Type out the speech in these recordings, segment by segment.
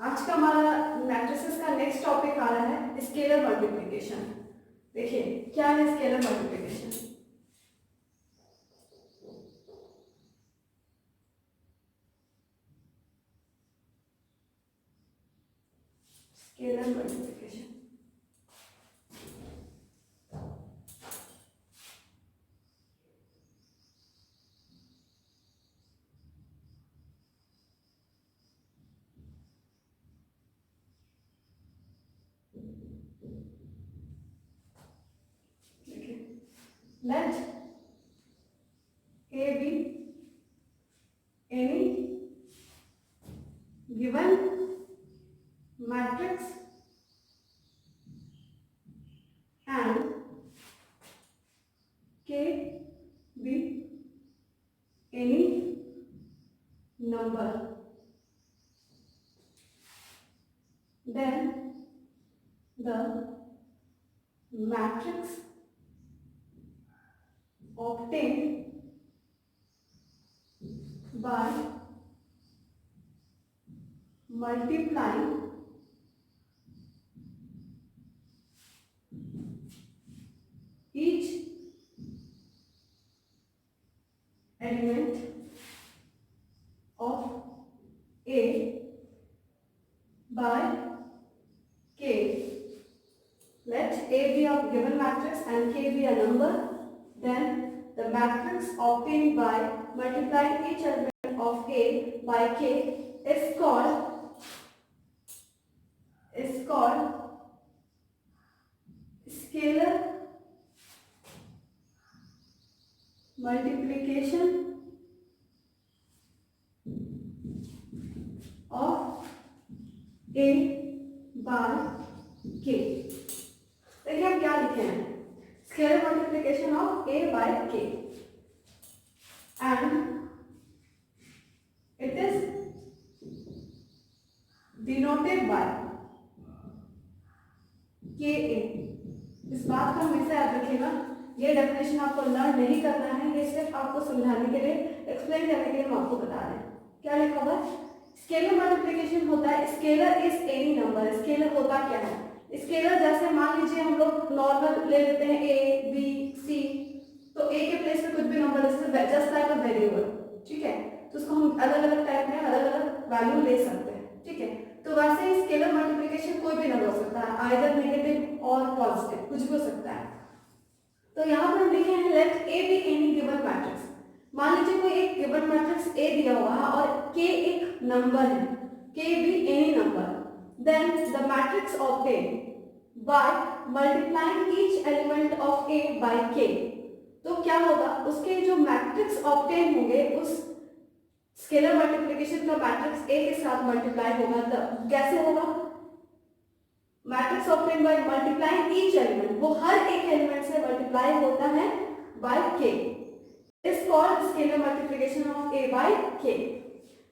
आज का हमारा मैट्रिसेस का नेक्स्ट टॉपिक आ रहा है स्केलर मल्टीप्लिकेशन। देखिए क्या है scalar multiplication. Scalar multiplication let A be any given matrix and K be any number, then the matrix obtained by multiplying each element of A by K. Let A be a given matrix and K be a number, then the matrix obtained by multiplying each element of A by K is called scalar multiplication of A by K। देखिए हम क्या लिखे हैं, scalar multiplication of A by K and it is denoted by KA। इस बात को हमेशा याद रखिएगा, ये डेफिनेशन आपको लर्न नहीं करना है, ये सिर्फ आपको समझाने के लिए, एक्सप्लेन करने के लिए हम आपको बता रहे हैं। क्या लिखा हुआ है, स्केलर मल्टीप्लिकेशन होता है, scalar is any number. Scalar होता क्या है, स्केलर जैसे मान लीजिए हम लोग नॉर्मल ले लेते हैं ए बी सी, तो ए के प्लेस में कुछ भी number just like a variable, ठीक है, तो उसको हम अलग अलग टाइप में अलग अलग वैल्यू ले सकते हैं, ठीक है। तो वैसे ही स्केलर मल्टीप्लिकेशन कोई भी नंबर हो सकता है, आइदर नेगेटिव और पॉजिटिव, कुछ भी हो सकता है। तो यहाँ पर हम लिखे हैं let A be any given matrix. मान लीजिए कोई एक गिवन मैट्रिक्स ए दिया हुआ है और के एक नंबर है, के be any number, then the matrix obtained by multiplying each element of A by K। तो क्या होगा, उसके जो मैट्रिक्स ऑब्टेन होंगे उस स्केलर मल्टीप्लिकेशन का मैट्रिक्स A के साथ मल्टीप्लाई होगा। तब कैसे होगा, matrix obtain by multiplying each element, वो हर एक एलिमेंट से मल्टीप्लाई होता है बाय K, is called scalar multiplication of A by K।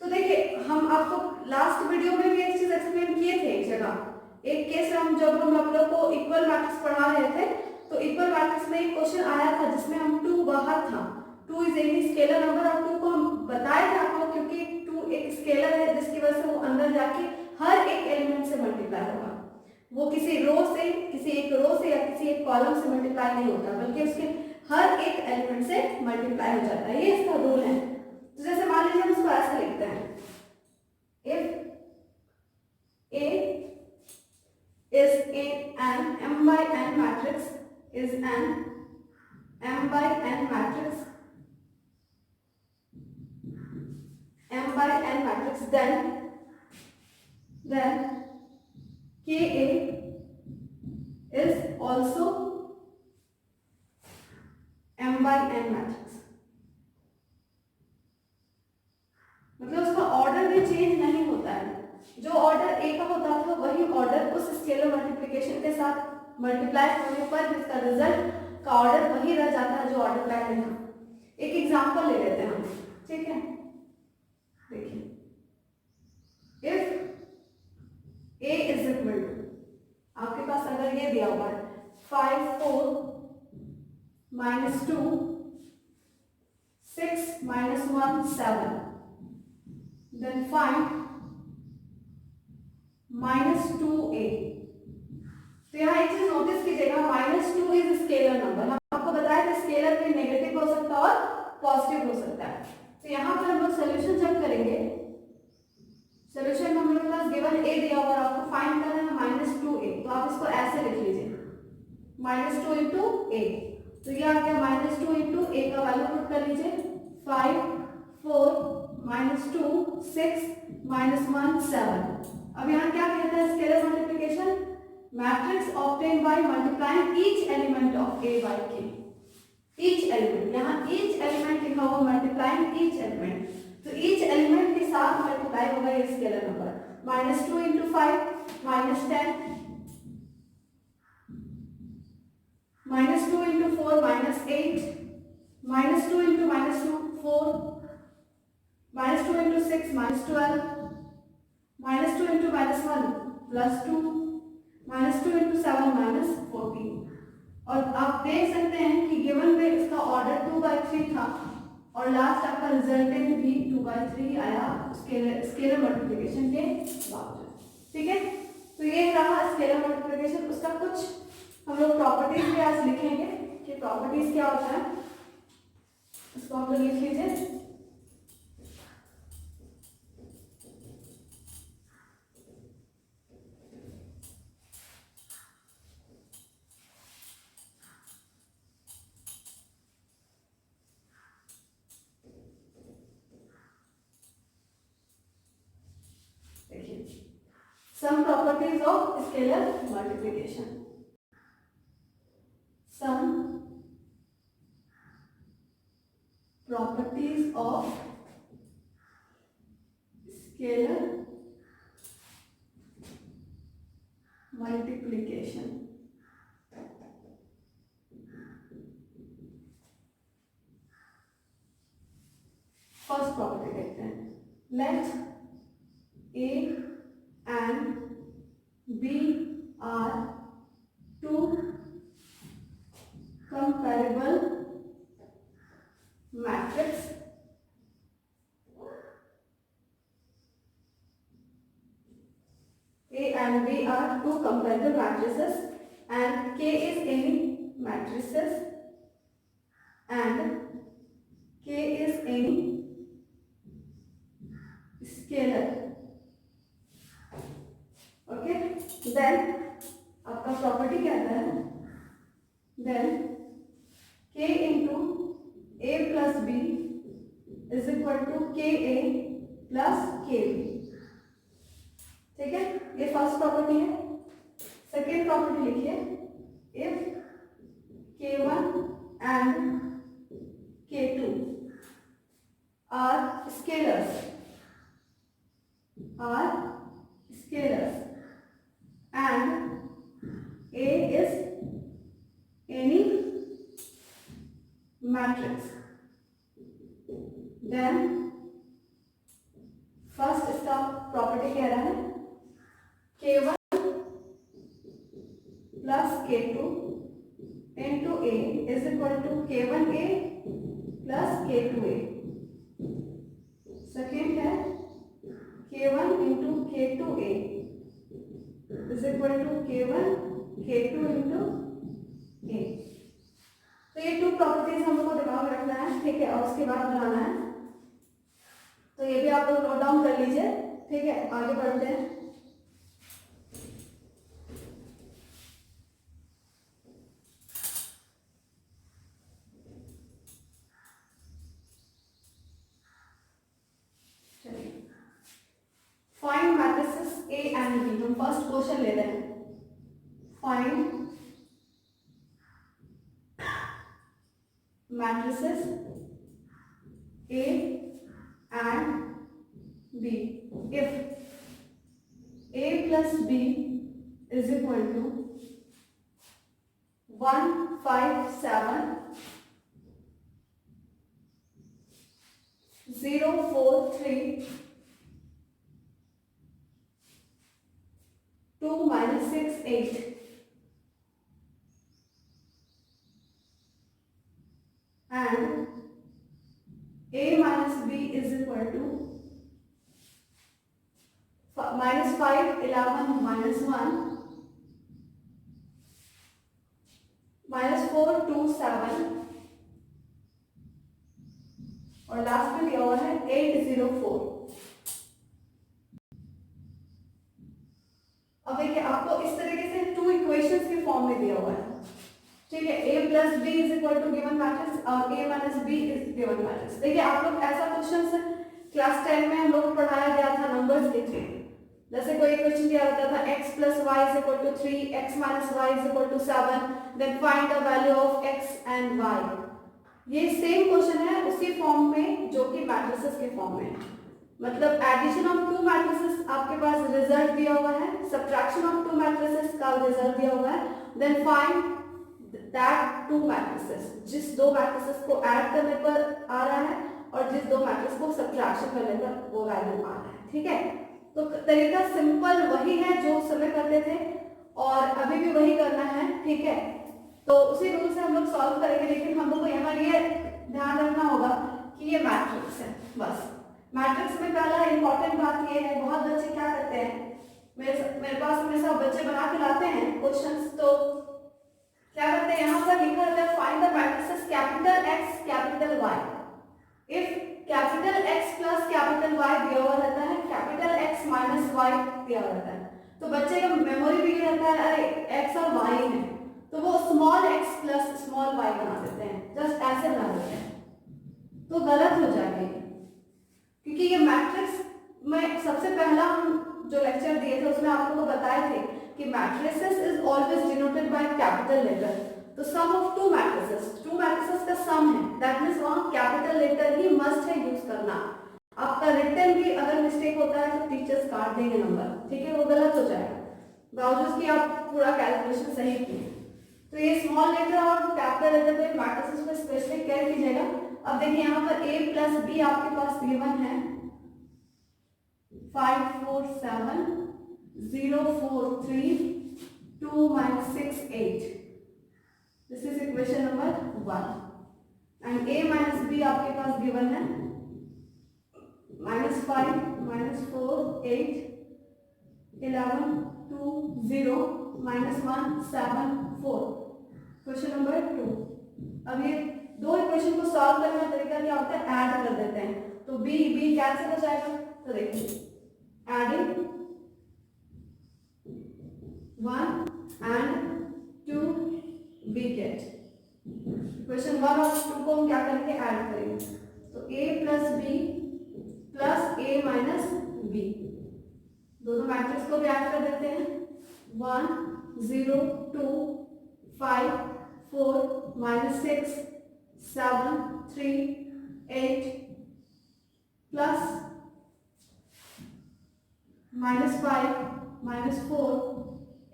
तो देखिए हम आपको लास्ट वीडियो में भी एक चीज एक्सप्लेन किए थे, एक जगह एक केस हम जब हम आप लोग को इक्वल मैट्रिक्स पढ़ा रहे थे, तो इक्वल मैट्रिक्स में एक क्वेश्चन आया था जिसमें हम 2 बाहर था, 2 इज एनी स्केलर नंबर, और 2 को हम बताए थे आपको क्योंकि 2 एक स्केलर है जिसकी वजह से वो अंदर जाके हर एक एलिमेंट से मल्टीप्लाई होगा, वो किसी रो से, किसी एक रो से या किसी एक कॉलम से मल्टीप्लाई नहीं होता, बल्कि उसके हर एक एलिमेंट से मल्टीप्लाई हो जाता है, ये इसका रूल है। तो जैसे मान लीजिए हम इसको ऐसे लिखते हैं, if A is an m by n matrix, is an m by n matrix, m by n matrix, then Ka is also m by n matrix। मतलब उसका ऑर्डर भी चेंज नहीं होता है, जो ऑर्डर ए का होता था वही ऑर्डर उस स्केलर मल्टीप्लिकेशन के साथ मल्टीप्लाई होने पर इसका रिजल्ट का ऑर्डर वही रह जाता है जो ऑर्डर पहले था। एक एग्जांपल ले लेते हैं हम, ठीक है, देखिए if A is equal to, आपके पास अगर ये दिया हुआ है 5 4 -2 6 -1 7, then find -2a। तो यहाँ एक चीज नोटिस कीजिएगा, -2 इज स्केलर नंबर। हम आपको बताया था स्केलर में नेगेटिव हो सकता है और पॉजिटिव हो सकता है। तो यहाँ पर हम लोग सोल्यूशन जब करेंगे, सोल्यूशन में हम लोग पास गिवन a दिया हुआ और आपको फाइंड करना है -2a, तो आप इसको ऐसे लिख लीजिए -2 इंटू a। तो ये आ गया -2 इंटू a का वैल्यू पुट कर लीजिए 5 4 -2 6 -1 7। अब यहाँ क्या कहता है scalar multiplication, matrix obtain by multiplying each element of a by k। Each element, यहाँ ईच एलिमेंट लिखा हुआ मल्टीप्लाइंग ईच एलिमेंट, तो ईच एलिमेंट के साथ मल्टीप्लाई होगा ये scalar number. -2 into 5 -10, -2 into 4 -8, -2 into -2 4, -2 into 6 -12, -2 into -1 +2, -2 into 7 -14। और आप देख सकते हैं कि गिवन में इसका ऑर्डर 2/3 था और लास्ट आपका रिजल्टेंट भी 2/3 आया स्केलर मल्टीप्लिकेशन के बावजूद। ठीक है, तो ये रहा स्केलर मल्टीप्लिकेशन। उसका कुछ हम लोग प्रॉपर्टीज भी आज लिखेंगे कि प्रॉपर्टीज क्या होता है, इसको आप लोग लिख लीजिए। Some properties of scalar multiplication. Some properties of scalar multiplication. First property देखते हैं, let A and B are two comparable matrices A and B are two comparable matrices and K is any matrices and K is any scalar. Okay, then आपका property कहता है then K into A plus B is equal to KA plus KB। ठीक है, ये first property है। Second property लिखिए, if K1 and K2 are scalars and A is any matrix, then first इसका property कह रहा है K1 plus K2 into A is equal to K1A plus K2A। Second है K1 into K2A is equal to K1 K2 into A। तो ये to properties हम लोग को दिमाग में रखना है, ठीक है, और उसके बाद बनाना है। तो ये भी आप लोग नोट डाउन कर लीजिए। ठीक है, आगे बढ़ते हैं। Find matrices A and B। हम फर्स्ट क्वेश्चन ले रहे हैं, find matrices A and B if A plus B is equal to 1 5 7 0 4 3 2 minus 6 8 and A minus B is equal to -5 11 -1 -4 2 7 और लास्ट में दिया हुआ है 8 0 4। अब देखिए आपको इस तरीके से 2 इक्वेशंस के फॉर्म में दिया हुआ है, ठीक है। a plus B is equal to given matrix और a minus B is given matrix. देखिए आप लोग ऐसा क्वेश्चन क्लास 10 में हम लोग पढ़ाया गया था नंबर्स के थ्रू। जैसे कोई क्वेश्चन दिया होता था x plus y is equal to 3, x minus y is equal to 7, then find the value of x and y। ये सेम क्वेश्चन है उसी फॉर्म में जो कि मैट्रिसेस के फॉर्म में है। मतलब एडिशन ऑफ 2 मैट्रिसेस आपके पास रिजल्ट दिया हुआ है, सब्ट्रैक्शन ऑफ 2 मैट्रिसेस का रिजल्ट दिया हुआ है, देन फाइंड दैट 2 मैट्रिसेस, जिस 2 मैट्रिसेस को ऐड करने पर आ रहा है और जिस 2 मैट्रिक्स को सब्ट्रैक्शन करने पर वो वैल्यू आ रहा है, ठीक है। तो तरीका सिंपल वही है जो उस समय करते थे और अभी भी वही करना है, ठीक है। तो उसी रूल से हम लोग सॉल्व करेंगे, लेकिन हम लोग को यहाँ ये ध्यान रखना होगा कि ये मैट्रिक्स है। बस मैट्रिक्स में पहला इंपॉर्टेंट बात ये है, बहुत बच्चे क्या करते हैं, मेरे पास हमेशा बच्चे बना के लाते हैं क्वेश्चंस, तो क्या करते हैं यहाँ पर लिखा रहता है find the matrices capital X capital Y। If capital X plus capital Y दिया हुआ रहता है, कैपिटल X माइनस Y दिया हुआ रहता है, तो बच्चे का मेमोरी भी रहता है अरे X और Y है, तो वो small x plus small y बना देते हैं, जस्ट ऐसे बना देते हैं, तो गलत हो जाएगी। क्योंकि ये मैट्रिक्स में सबसे पहला हम जो लेक्चर दिए थे उसमें आप लोगों को बताए थे कि matrices is always denoted by capital letter. तो सम ऑफ 2 मैट्रिसेस का सम है, दैट मींस वहां कैपिटल लेटर ही मस्ट है यूज करना। आपका रिटन भी अगर मिस्टेक होता है तो टीचर्स काट देंगे नंबर, ठीक है, वो गलत हो जाएगा बावजूद कि आप पूरा कैलकुलेशन सही किए। तो ये स्मॉल लेटर और कैपिटल लेटर पे मैट्रिसेस पे स्पेसिफिक केयर कीजिएगा। अब देखिए यहाँ पर a प्लस बी आपके पास गिवन है 5 4 7 0 4 3 2 -6 8। This is equation number 1 and a minus B आपके पास गिवन है -5 -4 8 11 2 0 -1 7 4। Question number 2। अब ये 2 इक्वेशन को सॉल्व करने का तरीका क्या होता है, ऐड कर देते हैं, तो b कैंसिल हो जाएगा। तो देखिए adding 1 and 2 b get question 1 और 2 को हम क्या करेंगे, ऐड करेंगे, तो a plus B plus a minus B, दोनों मैट्रिक्स को भी ऐड कर देते हैं 1 0 2 5 4 -6 7 3 8 प्लस -5 -4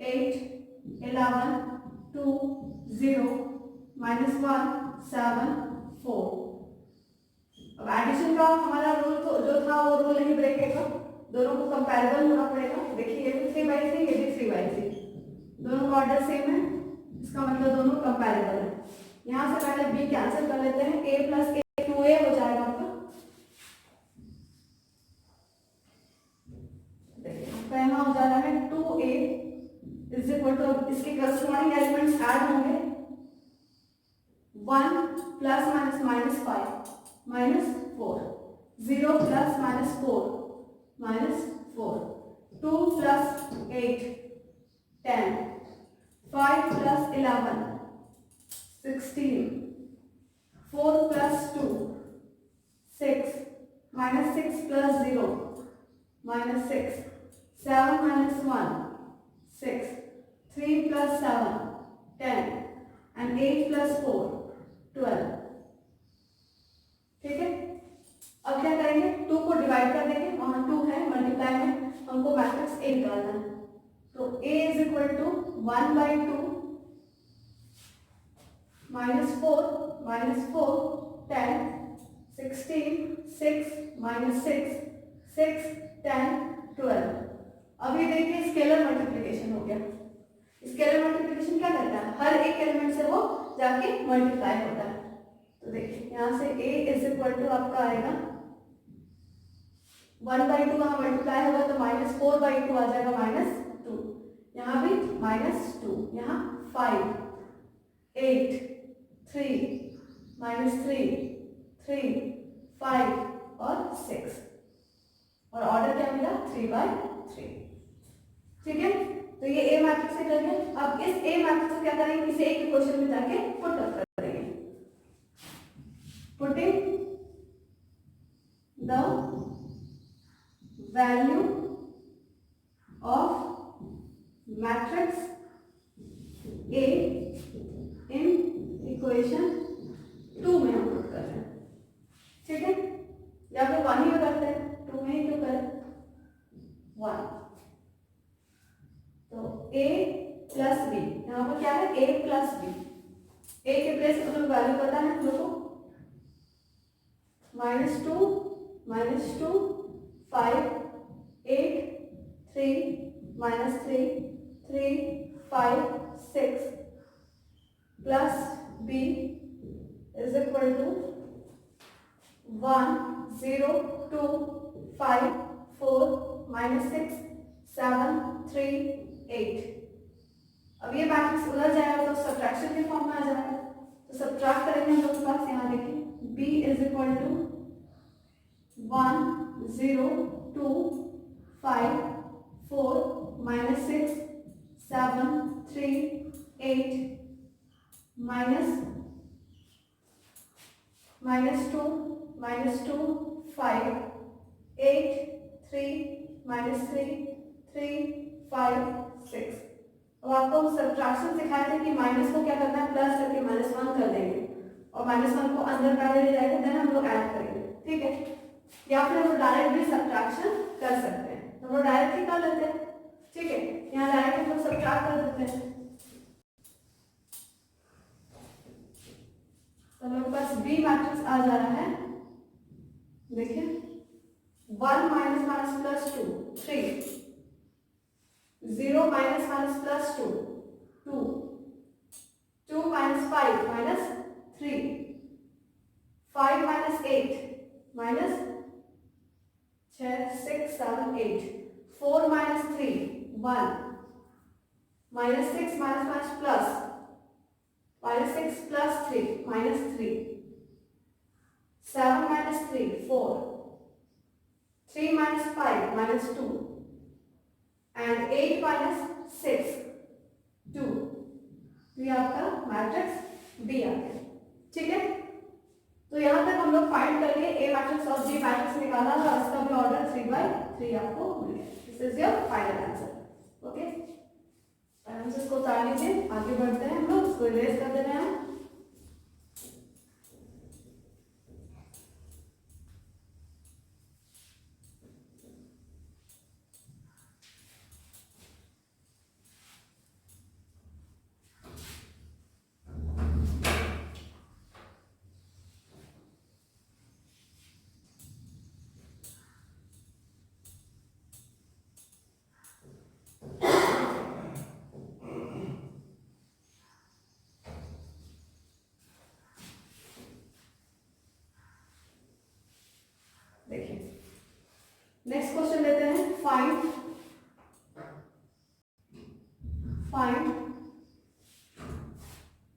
8 11 2 0 -1 7 4। अब एडिशन का हमारा रूल तो जो था वो रूल नहीं ब्रेक होगा, दोनों को कंपैरेबल होना पड़ेगा। देखिए ये भी 3/3 ये भी 3/3, दोनों का ऑर्डर सेम है, इसका मतलब दोनों कंपैरेबल है। यहाँ से पहले b कैंसिल कर लेते हैं, a प्लस a 2a हो जाएगा आपका। देखिए आपका यहाँ हो जा रहा है 2a इज इक्वल टू, इसके करस्पॉन्डिंग एलिमेंट्स ऐड होंगे 1 plus minus -5 -4 0 plus -4 -4 2 plus 8 10 5 plus 11 16 4 plus 2 6 -6 plus 0 -6 7 -1 6 3 plus 7 10 and 8 plus 4 12। ठीक है, अब क्या करेंगे, 2 को डिवाइड कर देंगे, वहां 2 है, मल्टीप्लाई में हमको मैट्रिक्स A निकालना है, तो A इज इक्वल टू 1/2 -4 -4 10 16 6 -6 6 10 12। अब ये देखिए स्केलर मल्टीप्लिकेशन हो गया। स्केलर मल्टीप्लिकेशन क्या करता है, हर एक एलिमेंट से वो जाके मल्टीप्लाई होता है। तो देखिए यहाँ से a इज इक्वल टू आपका आएगा 1/2 वहाँ मल्टीप्लाई होगा तो -4/2 आ जाएगा -2, यहाँ भी -2, यहाँ 5, 8, 3, -3, 3, 5 और 6 और ऑर्डर क्या मिला 3/3। ठीक है, तो ये ए मैट्रिक्स से कर गया। अब इस ए मैट्रिक्स को क्या करेंगे, इसे एक इक्वेशन में जाके पुट अप करेंगे। Putting the value of matrix A in equation 2 में हम पुट कर रहे हैं। ठीक है, या फिर 1 ही में करते हैं, 2 में ही क्यों करें, 1। तो a प्लस बी, यहाँ पर क्या है a प्लस बी, a के प्लेस पर वैल्यू पता है हम लोग को, -2, -2, 5, 8, 3, -3, 3, 5, 6 plus b is equal to 1, 0, 2, 5, 4, -6, 7, 3, 8। अब ये मैट्रिक्स उधर जाएगा तो सब्ट्रैक्शन के फॉर्म में आ जाएगा, तो सब्ट्रैक्ट करेंगे हम लोग के पास, यहाँ देखिए b इज इक्वल टू 1, 0, 2, 5, 4, -6, 7, 3, 8, -2, -2, 5, 8, 3, -3, 3, 5, 6। अब आपको सब्ट्रैक्शन सिखाया था कि माइनस को क्या करना है, प्लस करके -1 कर देंगे और -1 को अंदर पहले ले जाएंगे, देन हम लोग ऐड करेंगे। ठीक है, या फिर हम डायरेक्ट भी सब्ट्रैक्शन कर सकते हैं, तो हम लोग डायरेक्ट ही कर लेते हैं। ठीक है, यहाँ डायरेक्ट हम लोग सब्ट्रैक्ट कर देते हैं, तो हम लोग के पास बी मैट्रिक्स आ जा रहा है। देखिए 1 - plus 2 3, 0 - plus 2 2, 2 - 5 -3, 5 - 8 -6, 7, 8, 4 - 3 1, -6 plus -6 plus 3 -3, 7 - 3 4, 3 - 5 -2 and 8 - 6 2। ये आपका मैट्रिक्स बी आ गया। ठीक है, तो यहाँ तक हम लोग फाइंड कर लिए, ए मैट्रिक्स और जी मैट्रिक्स निकाला और इसका भी ऑर्डर 3/3 आपको मिल गया। This is your final answer. Okay, हम इसको उतार लीजिए, आगे बढ़ते हैं हम लोग, इसको इरेज कर दे रहे हैं। देखिए नेक्स्ट क्वेश्चन लेते हैं, find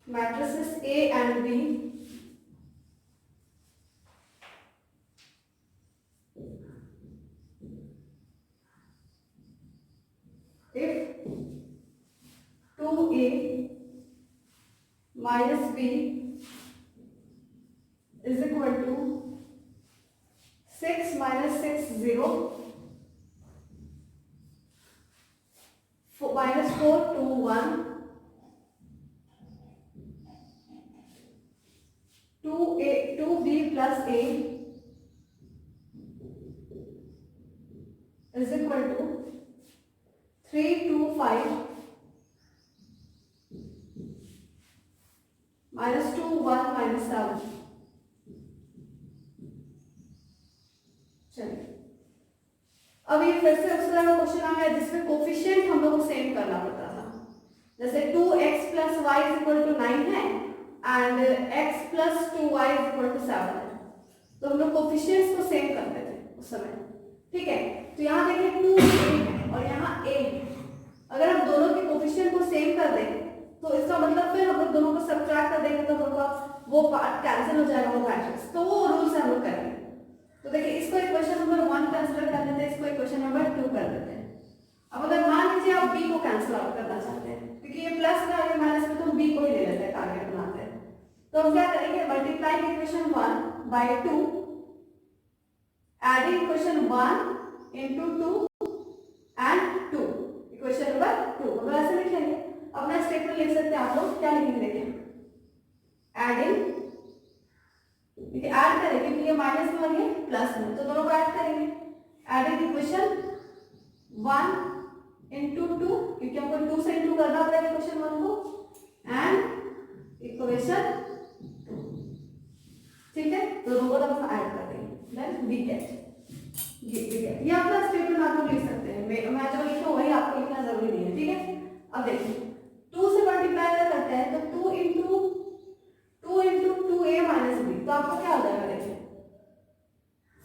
matrices A and B if 2A minus B is equal to 6 minus 6 0, minus 4 2 1, 2B plus A is equal to 3 2 5 minus 2 1 minus 7। चलिए अब ये फिर से उस तरह का क्वेश्चन आ गया जिसमें कोफिशिएंट हम लोग को सेम करना पड़ता था। जैसे 2x plus y is equal to 9 है and x plus 2y is equal to 7 है, तो हम लोग कोफिशिएंट्स को सेम करते थे उस समय। ठीक है। तो यहाँ देखिए 2a है और यहाँ a है। अगर हम दोनों के कोफिशिएंट को सेम कर दें तो इसका मतलब फिर हम लोग दोनों को सब्ट्रैक्ट कर देंगे तो हम लोग का वो पार्ट कैंसिल हो जाएगा, वो मैट्रिक्स। तो वो रूल से हम लोग करेंगे। तो देखिए इसको इक्वेशन नंबर 1 कंसीडर कर लेते हैं, इसको इक्वेशन नंबर 2 कर लेते हैं। अब अगर मान लीजिए आप b को कैंसिल आउट करना चाहते हैं, क्योंकि ये प्लस में और ये माइनस में, तो हम b को ही ले लेते हैं, टारगेट बनाते हैं। तो हम क्या करेंगे, multiply equation 1 by 2, adding equation 1 into 2 and 2, equation number 2 हम ऐसे लिख लेंगे। अपना स्टेटमेंट लिख सकते हैं आप लोग, क्या लिखेंगे देखिए, एडिंग, देखिए ऐड करेंगे क्योंकि ये माइनस में और ये प्लस में, तो दोनों को ऐड करेंगे। एडिंग इक्वेशन 1 into 2, क्योंकि हमको 2 से इंटू करना पड़ेगा इक्वेशन 1 को, एंड इक्वेशन 2, ठीक है। दोनों को हम ऐड कर देंगे, देन वी गेट, ये अपना स्टेटमेंट आप लोग लिख सकते हैं। मैं जो लिखा हूं वही आपको लिखना जरूरी नहीं है, ठीक है। अब देखिए 2 से मल्टीप्लाई करते हैं तो 2 into 2a minus b, तो आपको क्या हो जाएगा देखिए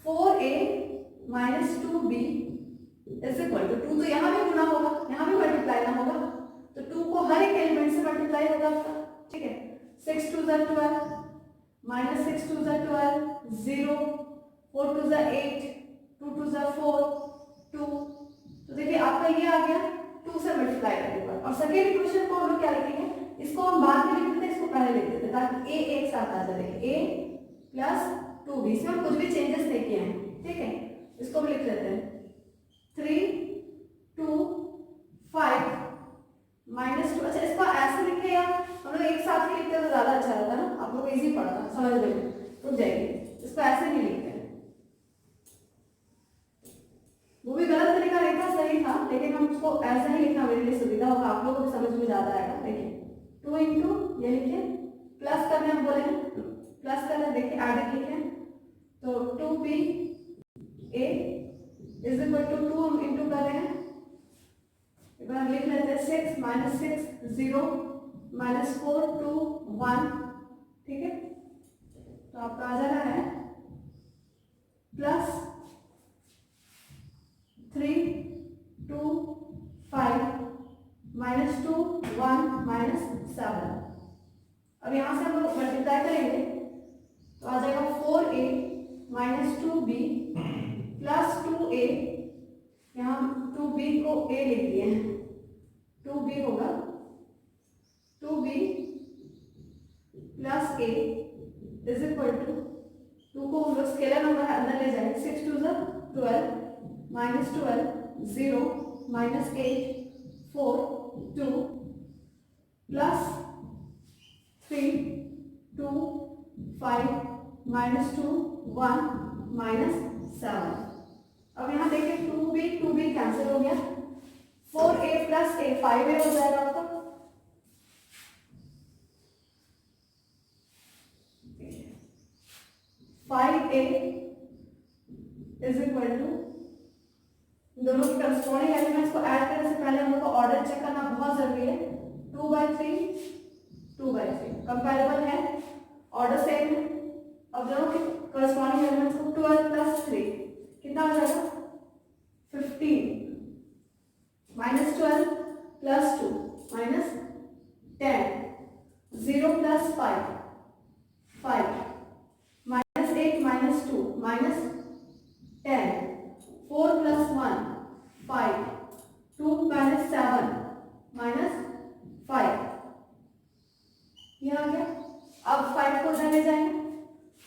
4a minus 2b is equal to 2, तो यहाँ भी गुना होगा, यहाँ भी मल्टीप्लाई ना होगा, तो 2 को हर एक एलिमेंट से मल्टीप्लाई होगा आपका, ठीक है। 6 2 * 12 minus 6 2 * 12 0, 4 2 * 8, 2 2 * 4 2, तो देखिए आपका ये आ गया 2 से मल्टीप्लाई करने पर। और सेकेंड इक्वेशन को हम लोग क्या लिखेंगे, इसको हम बाद में लिख देते हैं, इसको पहले लिख देते हैं ताकि a एक साथ आ जाए। देखिए a प्लस 2b, इसमें हम कुछ भी चेंजेस नहीं किए हैं, ठीक है। इसको भी लिख लेते हैं 3 2 5 minus 2। अच्छा इसको ऐसे लिखे या हम लोग एक साथ ही लिखते तो ज्यादा अच्छा रहता ना, आप लोग इजी पड़ता समझने में, रुक जाएगी। इसको ऐसे नहीं लिखते हैं, वो भी गलत तरीका नहीं था, सही था, लेकिन हम उसको ऐसे ही लिखना मेरे लिए सुविधा होगा, आप लोगों को समझ में ज्यादा आएगा। देखिए 2 into, ये लिखे, प्लस करने हम बोले प्लस करने, देखिए एडिंग लिखे तो 2b a is equal to 2 हम इंटू कर रहे हैं, एक बार लिख लेते हैं 6 minus 6 0 minus 4 2 1, ठीक है। तो आपका आ जा रहा है प्लस 3 2 5 minus 2 1 minus 7। अब यहाँ से हम लोग मल्टीप्लाई करेंगे तो आ जाएगा 4a minus 2b plus 2a, यहाँ 2b को a लिख दिए हैं, 2b होगा 2b plus a is equal to 2 को हम लोग स्केलर नंबर अंदर ले जाएंगे, 6 2 * 12 minus 12 0 minus 8 4 2 plus 3 2 5 minus 2 1 minus 7। अब यहाँ देखिए 2b कैंसिल हो गया, 4a plus a 5a हो जाएगा आपका, 5a इज इक्वल टू, दोनों के करस्पॉन्डिंग एलिमेंट्स को ऐड करने से पहले हम लोग को ऑर्डर चेक करना बहुत जरूरी है। 2/3 2/3 कंपैरेबल है, ऑर्डर सेम है। अब दोनों के करस्पॉन्डिंग एलिमेंट्स को 12 + 3 कितना हो जाएगा 15 minus 12 plus 2 minus 10 0 plus 5 5 minus 8 minus 2 minus 10 4 plus 1 5 2 minus 7 minus 5, ये आ गया। अब 5 को उधर ले जाएंगे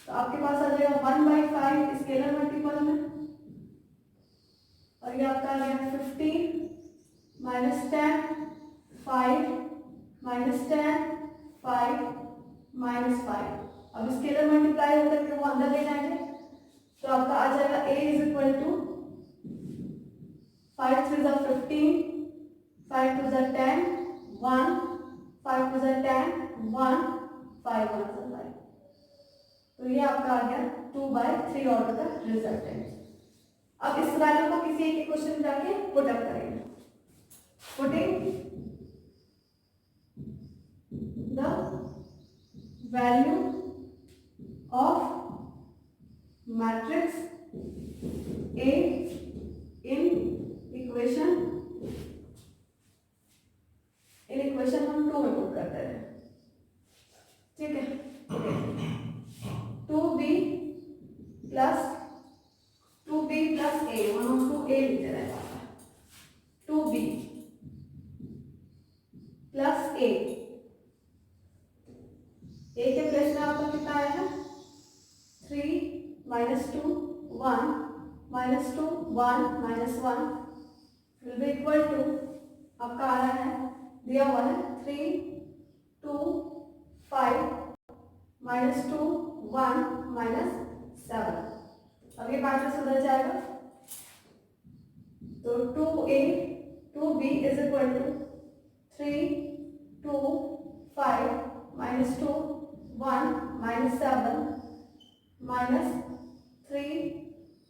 तो आपके पास आ जाएगा 1/5 स्केलर मल्टीपल में, और ये आपका आ गया 15 minus 10 5 minus 10 5 minus 5। अब स्केलर मल्टीप्लाई होकर के वो अंदर ले जाएंगे तो आपका आ जाएगा a इज इक्वल टू 5 3 = 15 5 2 = 10 1 5 2 = 10 1 5 1 = 5। तो ये आपका आ गया 2/3 ऑर्डर का रिजल्टेंट। अब इस वैल्यू को किसी एक क्वेश्चन में जाके पुट अप करेंगे। Putting the value of matrix A in equation हम 2 में पुट करते हैं, ठीक है। 2b प्लस a, वहां हम 2a लिखते रहे, 2b प्लस a के प्लस में आपका कितना आएगा 3 minus 2 1 minus 2 1 minus 1 will be equal to आपका आ रहा है, दिया हुआ है 3 2 5 माइनस 2 1 माइनस 7। अब ये 5 से उधर जाएगा तो 2b is equal to 3 2 5 minus 2 1 minus 7 minus 3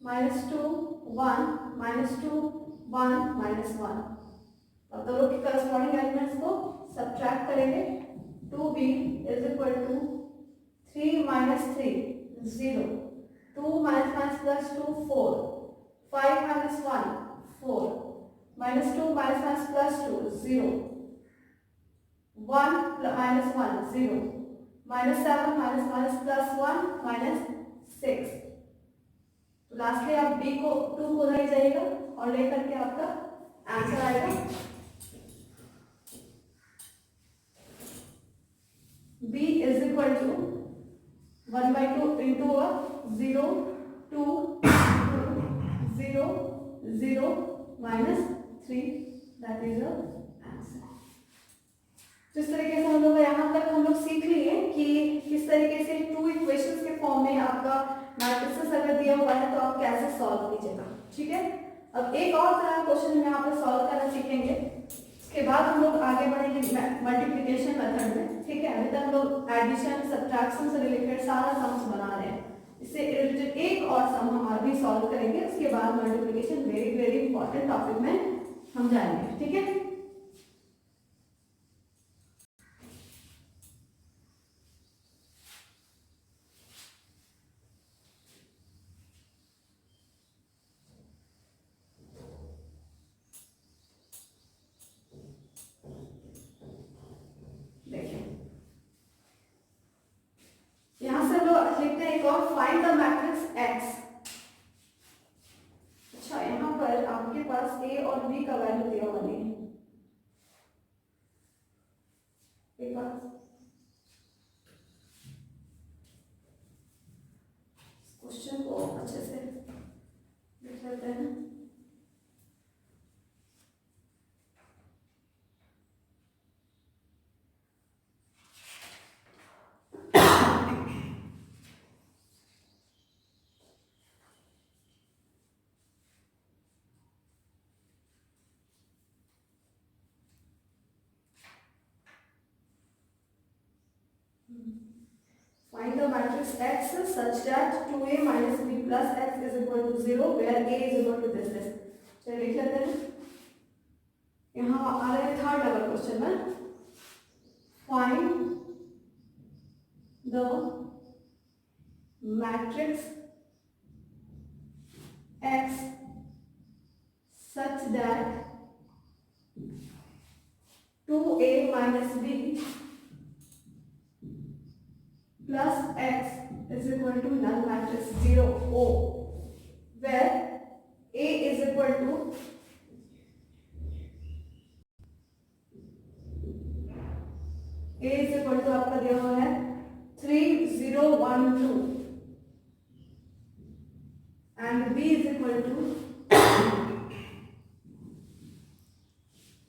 minus 2 1 minus 2 1 minus 1। अब दोनों के करस्पॉन्डिंग एलिमेंट्स को सब्ट्रैक्ट करेंगे। 2b is equal to 3 minus 3 0, 2 minus minus plus 2 4, 5 minus 1 4, minus 2 minus minus plus 2 0, 1 minus 1 0, minus 7 minus minus plus 1 minus 6। तो lastly आप b को 2 को उधर जाइएगा और लेकर के आपका आंसर आएगा b is equal to 1/2 into 0 2 0 0 minus 3, that is the answer. तो इस तरीके से हम लोग यहाँ तक हम लोग सीख लिए कि किस तरीके से 2 इक्वेशंस के फॉर्म में आपका मैट्रिसेस अगर दिया हुआ है तो आप कैसे सॉल्व कीजिएगा, ठीक है। अब एक और तरह क्वेश्चन हम यहाँ पर सॉल्व करना सीखेंगे, उसके बाद हम लोग आगे बढ़ेंगे मल्टीप्लिकेशन मेथड में, ठीक है। अभी तक हम लोग एडिशन सब्ट्रैक्शन से रिलेटेड सारा सम्स बना रहे हैं, इससे रिलेटेड एक और सम हम अभी सॉल्व करेंगे, उसके बाद multiplication very very important topic में हम जाएंगे, ठीक है। लिखते हैं एक और फाइंड द मैट्रिक्स एक्स। अच्छा, यहाँ पर आपके पास ए और बी का वैल्यू दिया हुआ नहीं है, एक बार क्वेश्चन को अच्छे से लिख लेते हैं। Find the matrix X such that 2a minus b plus x is equal to 0 where a is equal to this. चलिए लिख लेते हैं। यहाँ आ रहा है थर्ड लेवल क्वेश्चन में, find the matrix X such that 2a minus b plus x is equal to null matrix 0 O, where a is equal to आपका दिया हुआ है 3 0 1 2 and b is equal to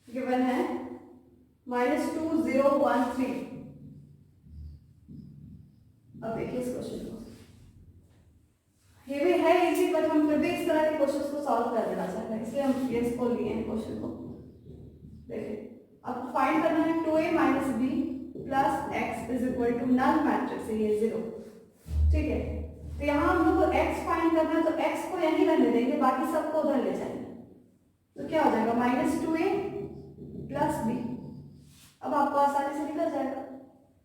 given है -2 0 1 3। अब देखिए इस question को, ये भी है इजी बट हम फिर भी इस तरह के क्वेश्चंस को सॉल्व कर देना चाहते हैं, इसलिए हम इसको लिए हैं क्वेश्चन को। देखिए आपको फाइंड करना है 2a minus b plus x is equal to null matrix है ये 0, ठीक है। तो यहाँ हम लोग को x फाइंड करना है तो x को यहीं रहने देंगे, बाकी सबको उधर ले जाएंगे, तो क्या हो जाएगा -2a प्लस b। अब आपको आसानी से निकल जाएगा,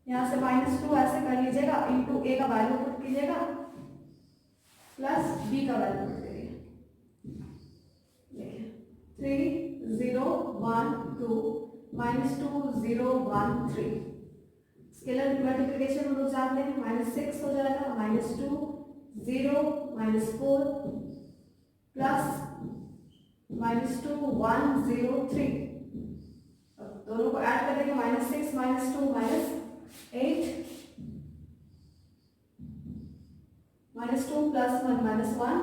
यहाँ से -2 ऐसे कर लीजिएगा, इंटू a का वैल्यू पुट कीजिएगा प्लस b का वैल्यू पुट करिए। देखिए 3 0 1 2 -2 0 1 3। स्केलर मल्टीप्लिकेशन हम लोग जानते हैं, -6 हो जाएगा, -2 0 -4 प्लस -2 1 0 3। अब दोनों को ऐड कर देंगे, -6 -2 -8, -2 plus 1 -1,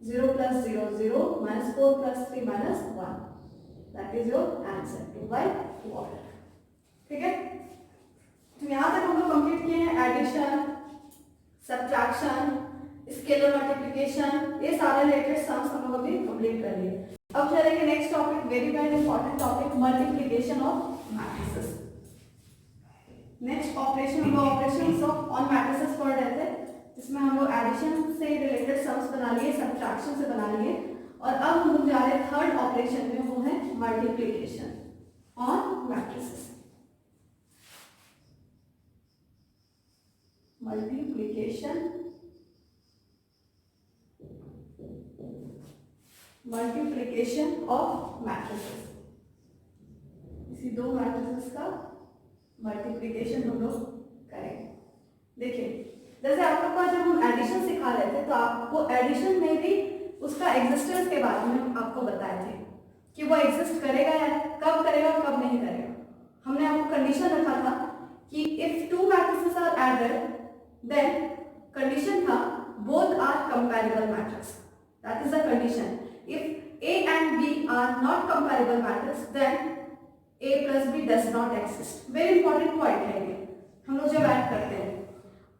0 plus 0 0, -4 plus 3 -1। That is your answer, 2 by 2 order. ठीक है, तो यहाँ तक हम लोग कंप्लीट किए हैं एडिशन, सब्ट्रैक्शन, स्केलर मल्टीप्लिकेशन, ये सारे रिलेटेड सम्स हम लोग अभी कंप्लीट कर लिए। अब चलेंगे next topic, very very important topic, multiplication of matrices. Next operation हम लोग ऑपरेशंस ऑन मैट्रिसेस पढ़ रहे थे, जिसमें हम लोग एडिशन से रिलेटेड सम्स बना लिए, सब्ट्रैक्शन से बना लिए, और अब हम लोग जा रहे हैं थर्ड ऑपरेशन में, वो है multiplication on matrices. Multiplication of matrices, इसी दो मैट्रिसेस का मल्टीप्लिकेशन हम लोग करेंगे। देखिए, जैसे आप लोग को जब हम एडिशन सिखा रहे थे, तो आपको एडिशन में भी उसका एग्जिस्टेंस के बारे में आपको बताए थे कि वो एग्जिस्ट करेगा या कब करेगा, कब नहीं करेगा। हमने आपको कंडीशन रखा था कि if two matrices are added, then condition था both are comparable matrix. That is the condition. If A and B are not comparable matrix, then A plus B does not exist। Very important point है ये, हम लोग जब add करते हैं।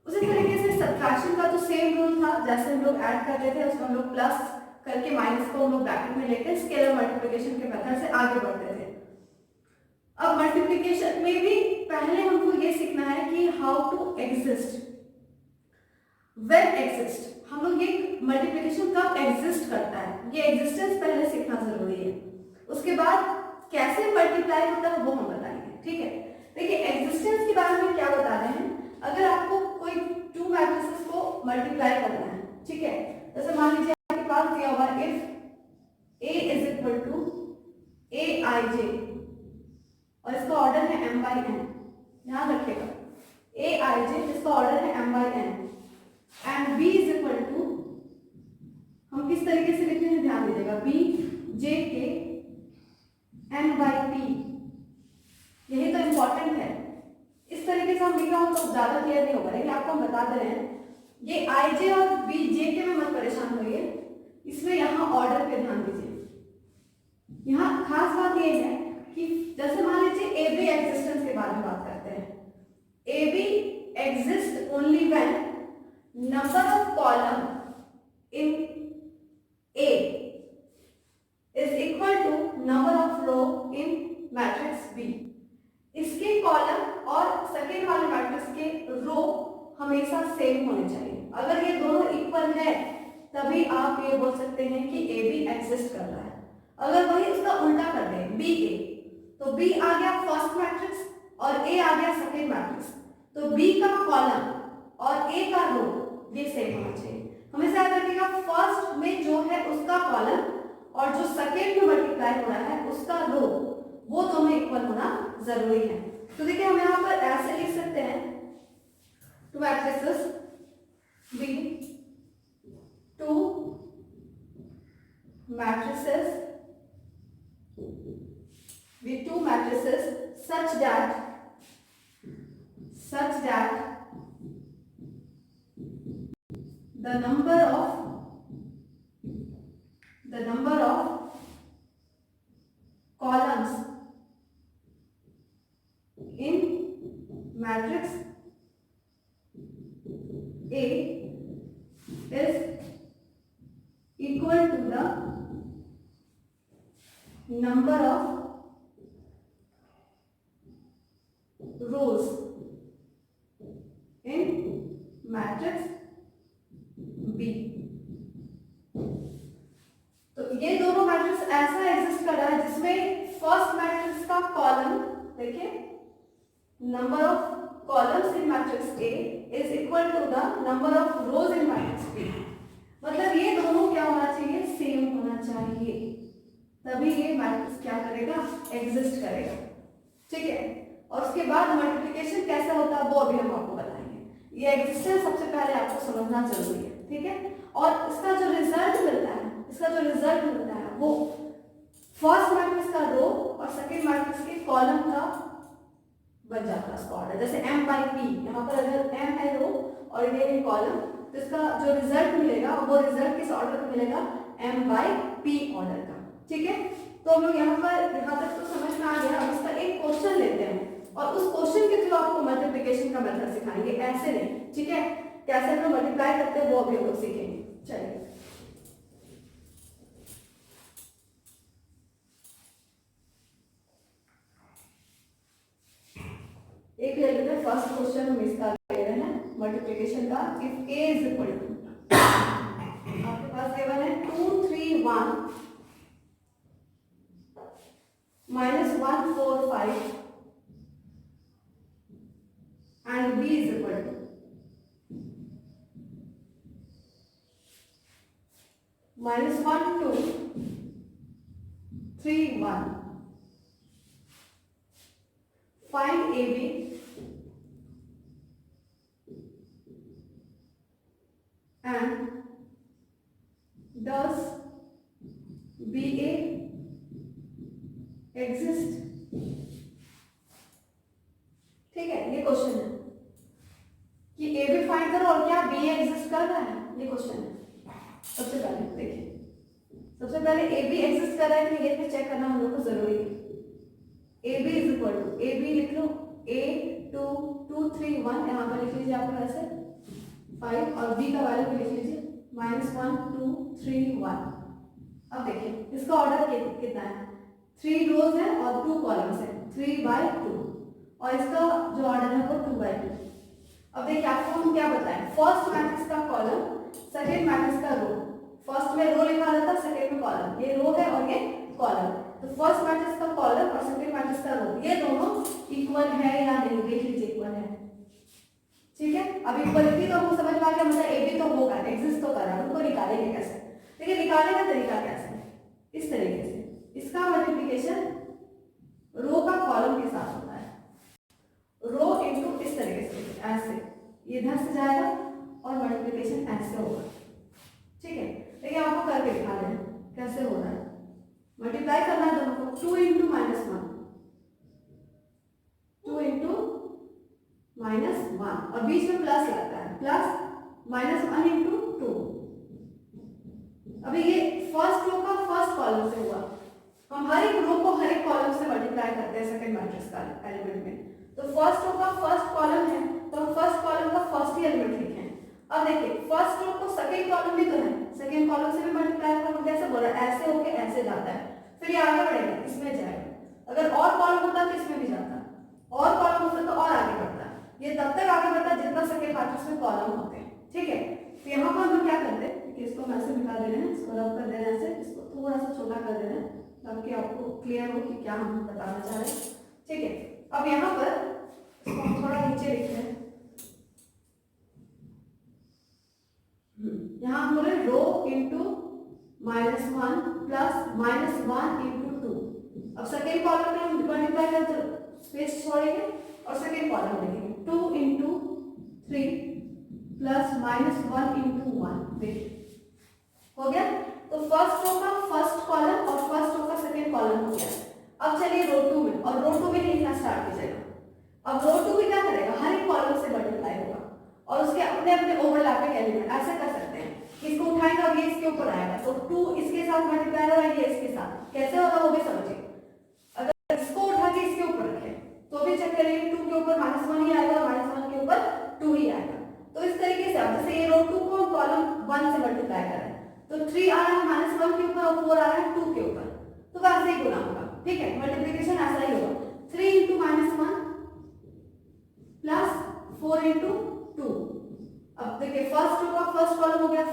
उसी तरीके से सब्ट्रैक्शन का तो सेम रूल था, जैसे हम लोग ऐड करते थे उसमें हम लोग प्लस करके माइनस को हम लोग ब्रैकेट में लेके स्केलर मल्टीप्लिकेशन के मेथड से आगे बढ़ते थे। अब मल्टीप्लिकेशन में भी पहले हमको ये सीखना है कि how to exist, when exist. हम लोग ये मल्टीप्लिकेशन कब एग्जिस्ट करता है, ये एग्जिस्टेंस पहले सीखना जरूरी है। उसके बाद कैसे मल्टीप्लाई होता है वो हम बताएंगे। ठीक है, देखिए एग्जिस्टेंस के बारे में क्या बता रहे हैं। अगर आपको कोई टू मैट्रिसेस को मल्टीप्लाई करना है, ठीक है, जैसे मान लीजिए आपके पास दिया हुआ if A is equal to AIJ, और इसका ऑर्डर है m/n, ध्यान रखिएगा AIJ इसका ऑर्डर है m/n, and B is equal to, हम किस तरीके से लिखते हैं ध्यान दीजिएगा, BJ के n/p। यही तो इंपॉर्टेंट है, इस तरीके से हम लिखा हो तो ज्यादा क्लियर नहीं होगा, लेकिन आपको हम बता दे रहे हैं ये IJ और BJ के में मत परेशान होइए, इसमें यहाँ ऑर्डर पे ध्यान दीजिए। यहाँ खास बात ये है कि जैसे मान लीजिए AB एग्जिस्टेंस के बारे में बात करते हैं, AB exist only when number of column in A is equal to number of row in matrix B। इसके कॉलम और सेकेंड वाले मैट्रिक्स के रो हमेशा सेम होने चाहिए। अगर ये दोनों इक्वल है तभी आप ये बोल सकते हैं कि AB एग्जिस्ट कर रहा है। अगर वही उसका उल्टा कर दें BA, तो B आ गया फर्स्ट मैट्रिक्स और A आ गया सेकेंड मैट्रिक्स, तो B का कॉलम और A का रो ये सेम होना चाहिए। हमेशा याद रखिएगा फर्स्ट में जो है उसका कॉलम और जो सेकेंड में मल्टीप्लाई हो रहा है उसका रो, वो दोनों इक्वल होना जरूरी है। तो देखिए हम यहाँ पर ऐसे लिख सकते हैं, to matrices B, to matrices B, to matrices such that the number of columns in matrix A is equal to the number of rows in matrix B। तो ये दोनों मैट्रिक्स ऐसा एग्जिस्ट कर रहा है जिसमें फर्स्ट मैट्रिक्स का column, देखिए number of columns in matrix A is equal to the number of rows in matrix B। मतलब ये दोनों क्या होना चाहिए, सेम होना चाहिए, तभी ये मैट्रिक्स क्या करेगा, एग्जिस्ट करेगा। ठीक है। और उसके बाद मल्टीप्लिकेशन कैसे होता है वो अभी हम आपको बताएंगे। ये एग्जिस्टेंस सबसे पहले आपको समझना जरूरी है, ठीक है। और इसका जो रिजल्ट मिलता है वो फर्स्ट मैट्रिक्स का रो और सेकंड मैट्रिक्स के कॉलम का बन जाता है उसका ऑर्डर। जैसे m बाई p, यहाँ पर अगर m है रो और ये है कॉलम, तो इसका जो रिजल्ट मिलेगा वो रिजल्ट किस ऑर्डर का मिलेगा, m बाई p ऑर्डर का, ठीक है। तो हम लोग यहाँ तक तो समझ में आ गया। अब इसका एक क्वेश्चन लेते हैं और उस क्वेश्चन के थ्रू आपको मल्टीप्लिकेशन का मेथड सिखाएंगे, ऐसे नहीं, ठीक है। कैसे हम मल्टीप्लाई करते हैं वो अभी हम लोग सीखेंगे। चलिए एक ले लेते हैं। फर्स्ट क्वेश्चन हम इसका ले रहे हैं मल्टीप्लिकेशन का। If a is equal to, आपके पास गिवन है 2 3 1 minus 1 4 5 and b is equal to -1 2 3 1. Find AB and does BA exist? ठीक है, ये क्वेश्चन है कि ए बी फाइंड करो और क्या बी एग्जिस्ट कर रहा है, ये क्वेश्चन है। सबसे पहले देखिए, सबसे पहले ए बी एग्जिस्ट कर रहा है कि ये चेक करना हम लोग को जरूरी है। A B is equal to, A B लिख लो, ए 2 2 3 1, यहाँ पर लिख लीजिए आप ऐसे 5 और बी का वैल्यू भी लिख लीजिए -1 2 3 1। अब देखिए इसका ऑर्डर कितना है, 3 रोज है और 2 कॉलम्स है, 3 बाई 2, और इसका जो ऑर्डर है वो 2 बाई 2। अब देखिए आपको हम क्या बताएं, फर्स्ट मैट्रिक्स का कॉलम, सेकेंड मैट्रिक्स का रो। फर्स्ट में रो लिखा रहता है, सेकेंड में कॉलम, ये रो है और ये कॉलम। तो फर्स्ट मैट्रिक्स का कॉलम और सेकेंड मैट्रिक्स का रो, ये दोनों इक्वल है या नहीं, देख लीजिए इक्वल है, ठीक है। अब इक्वलिटी तो हमको समझ में आ गया, मतलब ए बी तो होगा, एग्जिस्ट तो कर रहा है, उनको निकालेंगे कैसे। देखिए निकालने का तरीका कैसे, इस तरीके से, इसका मल्टीप्लिकेशन रो का कॉलम के साथ होता है, रो इनटू इस तरीके से, ऐसे ये इधर से जाएगा और मल्टीप्लिकेशन ऐसे होगा, ठीक है। देखिए आपको करके दिखा रहे हैं कैसे हो रहा है। मल्टीप्लाई करना है दोनों को, 2 इंटू -1, 2 इंटू -1 और बीच में प्लस लगता है, प्लस -1 इंटू 2। अभी ये फर्स्ट रो का फर्स्ट कॉलम से हुआ, हम हर एक रो को हर एक कॉलम से मल्टीप्लाई करते हैं सेकंड मैट्रिक्स का एलिमेंट में। तो फर्स्ट रो का फर्स्ट कॉलम है तो हम फर्स्ट कॉलम का फर्स्ट ही एलिमेंट लिखें। अब देखिए फर्स्ट रो को सेकंड कॉलम भी तो है, सेकंड कॉलम से भी मल्टीप्लाई करना, कैसे बोला, ऐसे होके ऐसे जाता है, फिर ये आगे बढ़ेगा, इसमें जाएगा। अगर और कॉलम होता तो इसमें भी जाता, और कॉलम होता तो और आगे बढ़ता, ये तब तक आगे बढ़ता जितना सेकंड मैट्रिक्स में कॉलम होते हैं, ठीक है। तो यहाँ पर हम क्या करते हैं कि इसको हम ऐसे मिटा दे रहे हैं, इसको रब कर दे रहे हैं ऐसे, इसको थोड़ा सा छोटा कर दे रहे हैं ताकि आपको क्लियर हो कि क्या हम बताना चाह रहे हैं, ठीक है। अब यहाँ पर इसको हम थोड़ा नीचे लिखते हैं, यहाँ हम बोले रो इंटू -1 प्लस -1 इंटू 2। अब सेकेंड कॉलम में हम मल्टीप्लाई करते स्पेस छोड़ेंगे और सेकेंड कॉलम लिखेंगे 2 इंटू 3 प्लस -1 इंटू 1, देखिए हो गया। तो फर्स्ट रो का फर्स्ट कॉलम और फर्स्ट रो का सेकेंड कॉलम हो गया। अब चलिए रो 2 में, और रो 2 में लिखना स्टार्ट कीजिएगा। अब रो 2 भी क्या करेगा, हर एक कॉलम से मल्टीप्लाई होगा और उसके अपने अपने ओवरलैपिंग एलिमेंट, ऐसे कर सकते हैं, इसको उठाएंगे और ये इसके ऊपर आएगा, तो 2 इसके साथ मल्टीप्लाई हो रहा है, ये इसके साथ, कैसे होगा वो भी समझिए। अगर इसको उठा के इसके ऊपर रखें तो भी चेक करिए, 2 के ऊपर -1 ही आएगा और -1 के ऊपर 2 ही आएगा। तो इस तरीके से अब जैसे ये रो 2 को कॉलम 1 से मल्टीप्लाई कर रहे हैं तो 3 आ रहा है -1 के ऊपर और 4 आ रहा है 2 के ऊपर, तो वैसे ही गुना होगा, ठीक है। मल्टीप्लिकेशन ऐसा ही होगा, 3 इंटू -1 प्लस 4 इंटू 2। अब देखिए फर्स्ट रो का फर्स्ट कॉलम हो गया,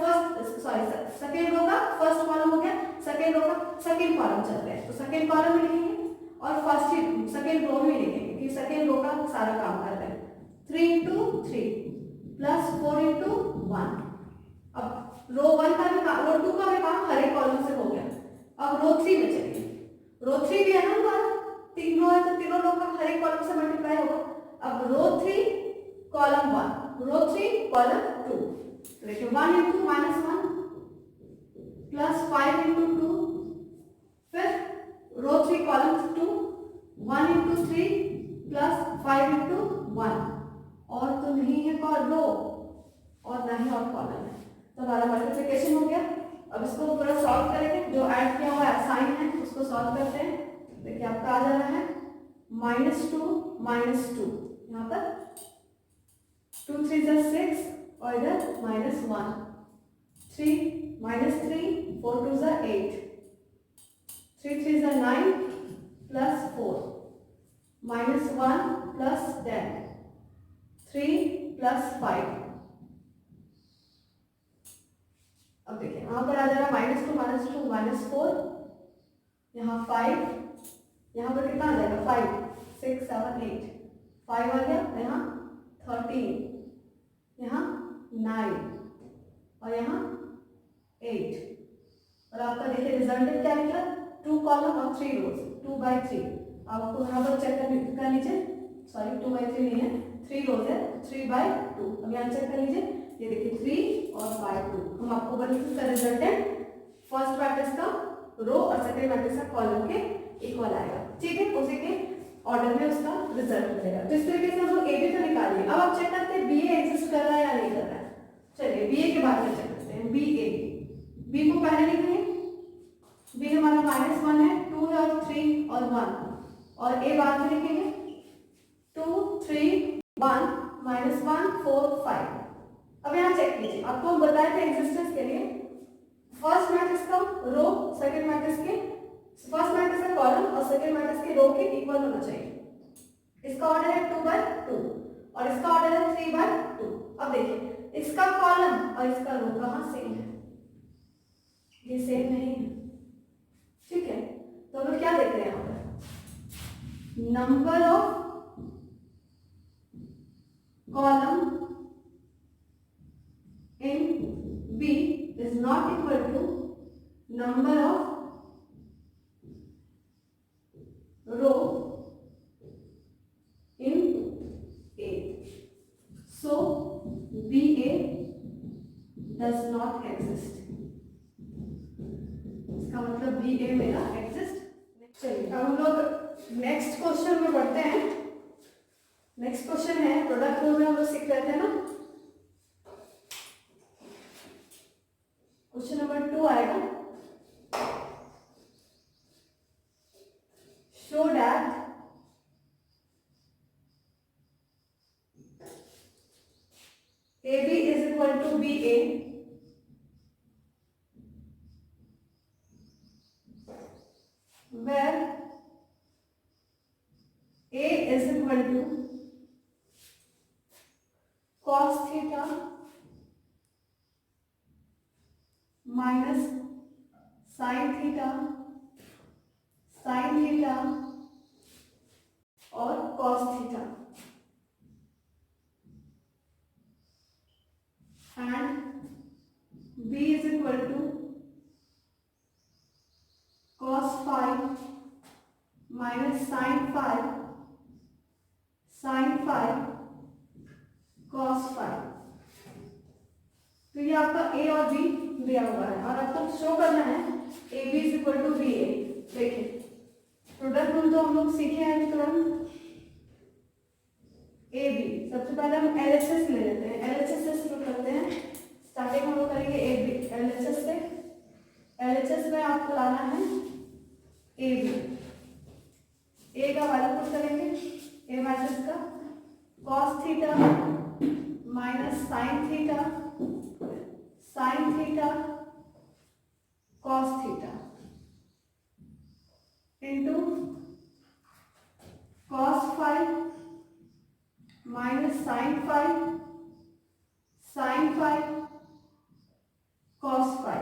सेकेंड रो का फर्स्ट कॉलम हो गया, सेकेंड रो का सेकेंड कॉलम चल रहा है, तो सेकेंड कॉलम में लिखेंगे और फर्स्ट ही सेकेंड रो में लिखेंगे क्योंकि सेकेंड रो का सारा काम कर रहे हैं। 3 इंटू 3 प्लस 4 इंटू 1। अब रो 1 का भी काम, रो 2 का भी काम हर एक कॉलम से हो गया। अब रो 3 में चलिए, रो 3 भी है ना हमारा, 3 रो है तो तीनों रो का हर एक कॉलम से मल्टीप्लाई होगा। अब रो 3 कॉलम 1, रो 3 कॉलम 2, देखिए 1 इंटू माइनस 1 प्लस 5 इंटू 2, फिर रो 3 कॉलम 2 1 इंटू 3 प्लस 5 इंटू 1, और तो नहीं है रो और ना ही और कॉलम है, तो हमारा मल्टीप्लिकेशन हो गया। अब इसको पूरा सॉल्व करेंगे, जो ऐड किया हुआ साइन है उसको सॉल्व करते हैं। देखिए आपका आ जा रहा है -2 यहाँ पर 2 3 जा 6 और इधर -1, 3 -3 4 2 जा 8, 3 3 जा 9 प्लस 4 -1 प्लस 10 3 प्लस 5। अब देखिए यहाँ पर आ जा रहा है -2 -4, यहाँ 5, यहाँ पर कितना आ जाएगा 5 6 7 8, 5 आ गया, यहाँ 13, यहाँ 9 और यहाँ 8, और आपका देखिए रिजल्ट क्या निकला 2 कॉलम और 3 रोज 2/3। आपको यहाँ पर चेक कर लीजिए, सॉरी 2/3 नहीं है, 3 रोज है 3/2। अब यहाँ चेक कर लीजिए, ये देखिए 3 और 2। हम आपको बोलेंगे इसका रिजल्टेंट फर्स्ट मैट्रिक्स का रो और सेकंड मैट्रिक्स का कॉलम के इक्वल आएगा, ठीक है, उसी के ऑर्डर में उसका रिजल्ट मिलेगा। तो इस तरीके से हम लोग ए बी तो निकालिए। अब आप चेक करते हैं बी ए एग्जिस्ट कर रहा है या नहीं कर रहा है। चलिए बी ए के बाद में चेक करते हैं, बी ए, बी को पहले लिखेंगे, बी हमारा -1 है, 2 है और 3 और 1, और ए बाद में लिखेंगे 2 3 1 -1 4 5। अब यहाँ चेक कीजिए, आपको बताया था एग्जिस्टेंस के लिए फर्स्ट मैट्रिक्स का रो सेकंड मैट्रिक्स के फर्स्ट मैट्रिक्स का कॉलम और सेकंड मैट्रिक्स के रो के इक्वल होना चाहिए। इसका ऑर्डर है 2/2 और इसका ऑर्डर है 3/2। अब देखिए इसका कॉलम और इसका रो कहाँ सेम है, ये सेम नहीं है, ठीक है। तो हम लोग क्या देख रहे हैं यहाँ पर, number of column in B is not equal to number of row in A. So BA does not exist. इसका मतलब BA मेरा exist। चलिए अब हम लोग नेक्स्ट क्वेश्चन में बढ़ते हैं। नेक्स्ट क्वेश्चन है प्रोडक्ट रूल में हम लोग सीख रहे थे ना, क्वेश्चन नंबर 2 आएगा, show that AB is equal to BA where A is equal to cos theta minus sin theta और cos theta and B is equal to cos phi minus sin phi cos phi। तो ये आपका A और B दिया हुआ है और आपको शो करना है A B is equal to B A. देखिए प्रोडक्ट रूल तो हम लोग सीखे हैं तुरंत। ए बी सबसे पहले हम एलएचएस ले लेते हैं, एलएचएस से शुरू करते हैं। स्टार्टिंग हम लोग करेंगे ए बी एलएचएस से। एलएचएस में आपको लाना है ए बी, ए का वैल्यू पुट करेंगे ए मैट्रिक्स का cos theta minus sin theta cos theta into cos phi minus sin phi cos phi।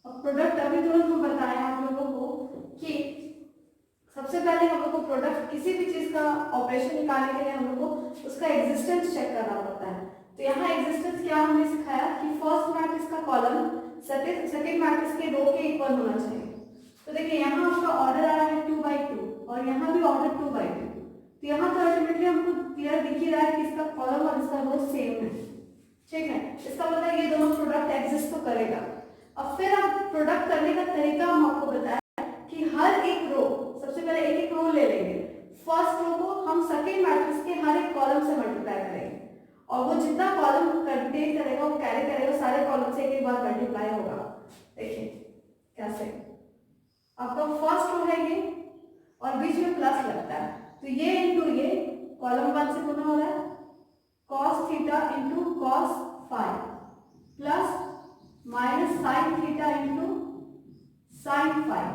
अब प्रोडक्ट अभी तुरंत मैं बताया आप लोगों को कि सबसे पहले हम लोग को प्रोडक्ट किसी भी चीज का ऑपरेशन निकालने के लिए हम लोग को उसका एग्जिस्टेंस चेक करना पड़ता है। तो यहाँ एग्जिस्टेंस क्या हमने सिखाया कि फर्स्ट मैट्रिक्स का कॉलम सेकंड मैट्रिक्स के रो के इक्वल होना चाहिए। तो देखिए यहाँ आपका ऑर्डर आया है 2/2 और यहाँ भी ऑर्डर 2 कॉलम और इसका रो सेम है, ठीक है। इसका मतलब ये दोनों प्रोडक्ट एग्जिस्ट तो करेगा। अब फिर आप प्रोडक्ट करने का तरीका हम आपको बताया कि हर एक रो, सबसे पहले एक एक रो ले लेंगे। फर्स्ट रो को हम सेकेंड मैट्रिक्स के हर एक कॉलम से मल्टीप्लाई करेंगे और वो जितना कॉलम कंटेन करेगा वो कैरी करेगा, सारे कॉलम से एक बार मल्टीप्लाई होगा। देखिए कैसे, आपका फर्स्ट रो है ये और बीच में प्लस लगता है, तो ये इंटू ये कॉलम 1 से गुना हो रहा है, cos theta into cos five plus minus sine theta into sine five.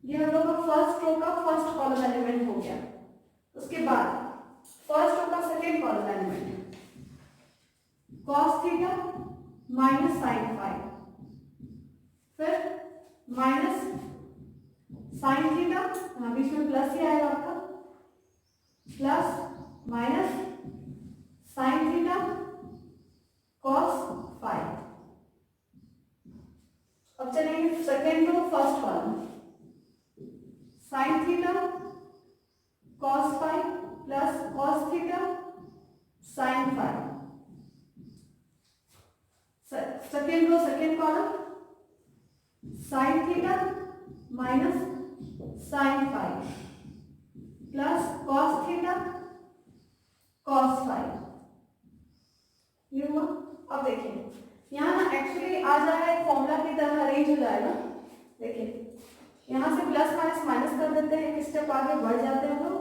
ये हम लोग का फर्स्ट रो का फर्स्ट कॉलम एलिमेंट हो गया। उसके बाद फर्स्ट रो का second column element cos theta minus sine five, फिर माइनस साइन थीटा, यहाँ बीच में प्लस ही आएगा आपका, plus minus sine theta cos five. अब चलेंगे second row first column, sine theta cos five plus cos theta sine five. Second row second column sine theta minus sine five plus cos theta cos five. ये हुआ। अब देखिए यहाँ ना actually आ जाएगा एक फॉर्मूला की तरह अरेंज हो जाएगा। देखिए यहाँ से प्लस माइनस माइनस कर देते हैं, एक स्टेप आगे बढ़ जाते हैं हम लोग,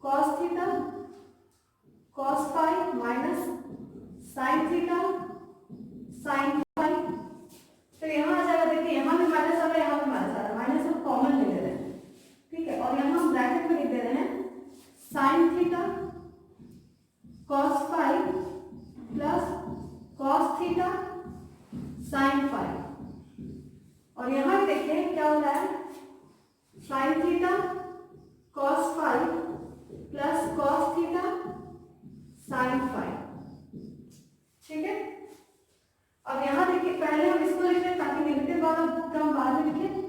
cos theta cos five minus sine theta sine five. फिर यहाँ आ जाएगा, देखिए यहाँ भी माइनस आ रहा है, यहाँ भी माइनस आ रहा है, माइनस हम कॉमन ले ले रहे हैं, ठीक है। और यहाँ हम ब्रैकेट में लिख दे रहे हैं sign theta cos five plus cos theta sine five. और यहाँ देखिए क्या हो रहा है, sign theta cos five plus cos theta sine five, ठीक है। अब यहाँ देखिए पहले हम इसको लिख लें ताकि नेगेटिव वाला टर्म बाद में लिखें,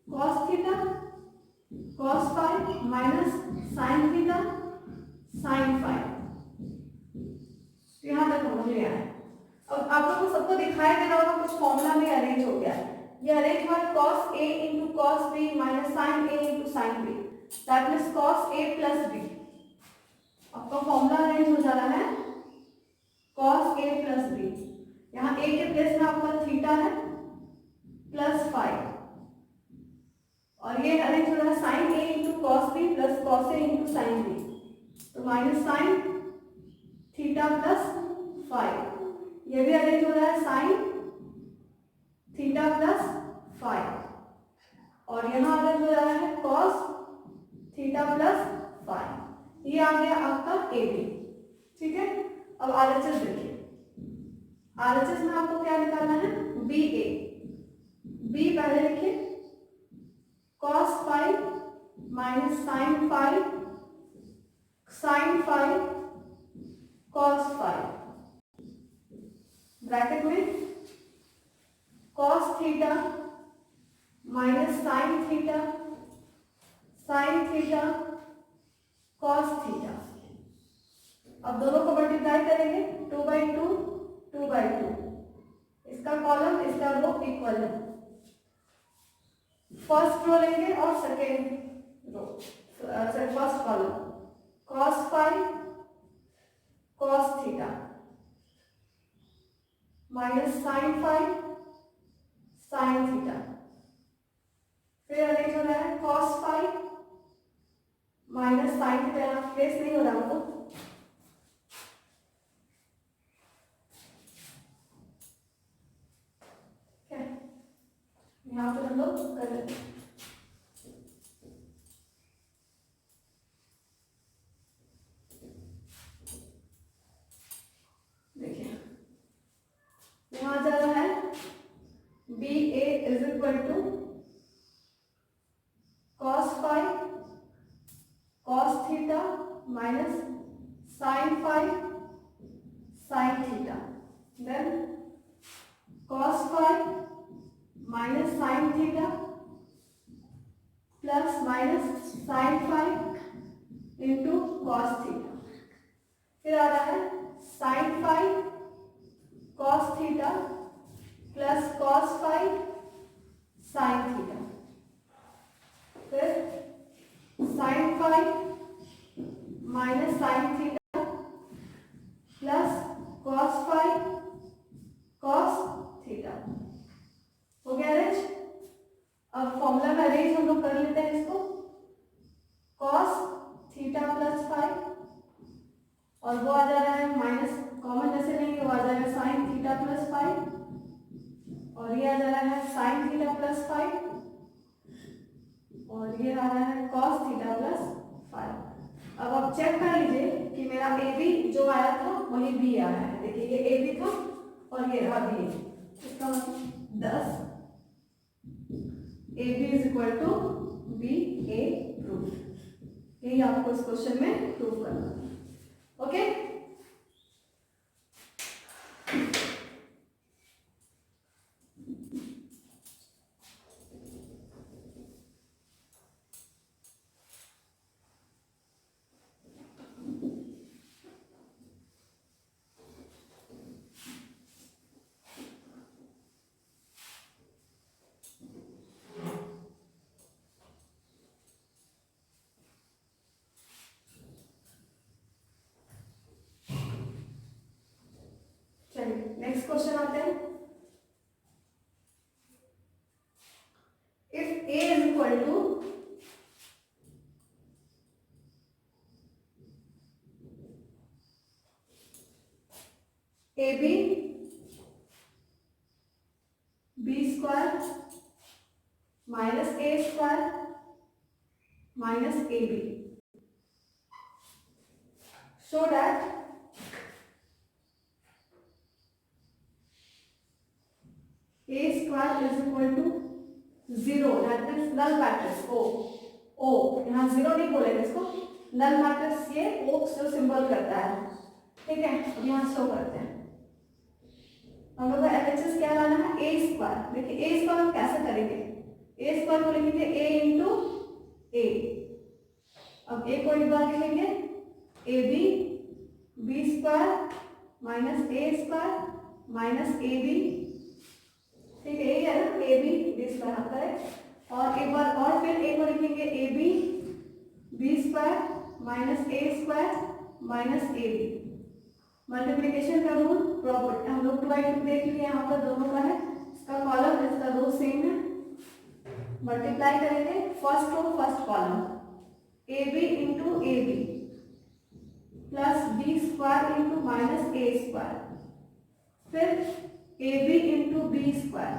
cos theta cos five minus sine theta sine five. यहाँ तक समझ में आया। अब आप लोगों को सबको दिखाई दे रहा होगा कुछ फॉर्मूला में अरेंज हो गया है। ये अरेंज हुआ cos a into cos b minus sin a into sin b, that means cos a plus b। आपका फॉर्मूला अरेंज हो जा रहा है cos a plus b। यहाँ a के प्लेस में आपका थीटा है प्लस फाइव, और ये अरेंज हो रहा है sin a into cos b plus cos a into sin b, तो minus sine theta plus five. ये भी अरेंज हो रहा है साइन थीटा प्लस फाइव, और यहाँ अरेंज हो रहा है कॉस थीटा प्लस फाइव। ये आ गया आपका ए बी, ठीक है। अब आरएचएस देखिए, आरएचएस में आपको क्या निकालना है, बी ए। बी पहले लिखिए cos five minus sine five sine five cos five, bracket में cos theta minus sine theta cos theta. अब दोनों को मल्टीप्लाई करेंगे, 2/2 2/2, इसका कॉलम इसका रो इक्वल है। फर्स्ट रो लेंगे और second row, first column cos five cos theta minus sine five sine theta, फिर अरेंज हो रहा है cos five minus sine theta, यहाँ प्लेस नहीं हो रहा तो क्या यहाँ पर हम लोग कर लेते हैं। देखिए यहाँ जा रहा है B A is equal to cos five cos theta minus sine five sine theta, then cos five minus sine theta plus minus sine five into cos theta. फिर आ रहा है sine five cos theta plus cos five sine theta, फिर sine five minus sine theta plus cos five cos theta. हो गया arrange. अब formula में arrange हम लोग कर लेते हैं इसको, कॉस थीटा प्लस फाइव और वो आ जा रहा है माइनस कॉमन जैसे नहीं, वो आ जाएगा साइन थीटा प्लस फाइव और ये आ जा रहा है साइन थीटा प्लस फाइव और ये आ रहा है कॉस थीटा प्लस फाइव। अब आप चेक कर लीजिए कि मेरा ए बी जो आया था वही बी आया है। देखिए ये ए बी था और ये रहा बी, इसका मतलब 10 A B is equal to B A prove. यही आपको इस क्वेश्चन में प्रूव करना है। ओके, नेक्स्ट क्वेश्चन आते हैं। If A is equal to A B B square minus A square minus A B, show that a square is equal to 0, that means null matrix O यहाँ 0 नहीं बोलेंगे इसको, null matrix ये O जो symbol करता है। ठीक है, अब यहाँ शो करते हैं। हम लोग का LHS क्या लाना है, a स्क्वायर। देखिए a स्क्वायर हम कैसे करेंगे, a स्क्वायर को लिखेंगे a इंटू a। अब a को एक बार लिखेंगे A B B square minus A square minus A B. ठीक है, यही है ना, ए बी बी स्क्वायर हम करें और एक बार और फिर ए को लिखेंगे A B B square minus A square minus A B. Multiplication का रूल प्रॉपर्टी हम लोग 2/2 देख लिए, यहाँ पर दोनों का है, इसका कॉलम इसका रो सेम है। मल्टीप्लाई करेंगे first row first column A B into A B plus B square into minus A square, फिर A B into B square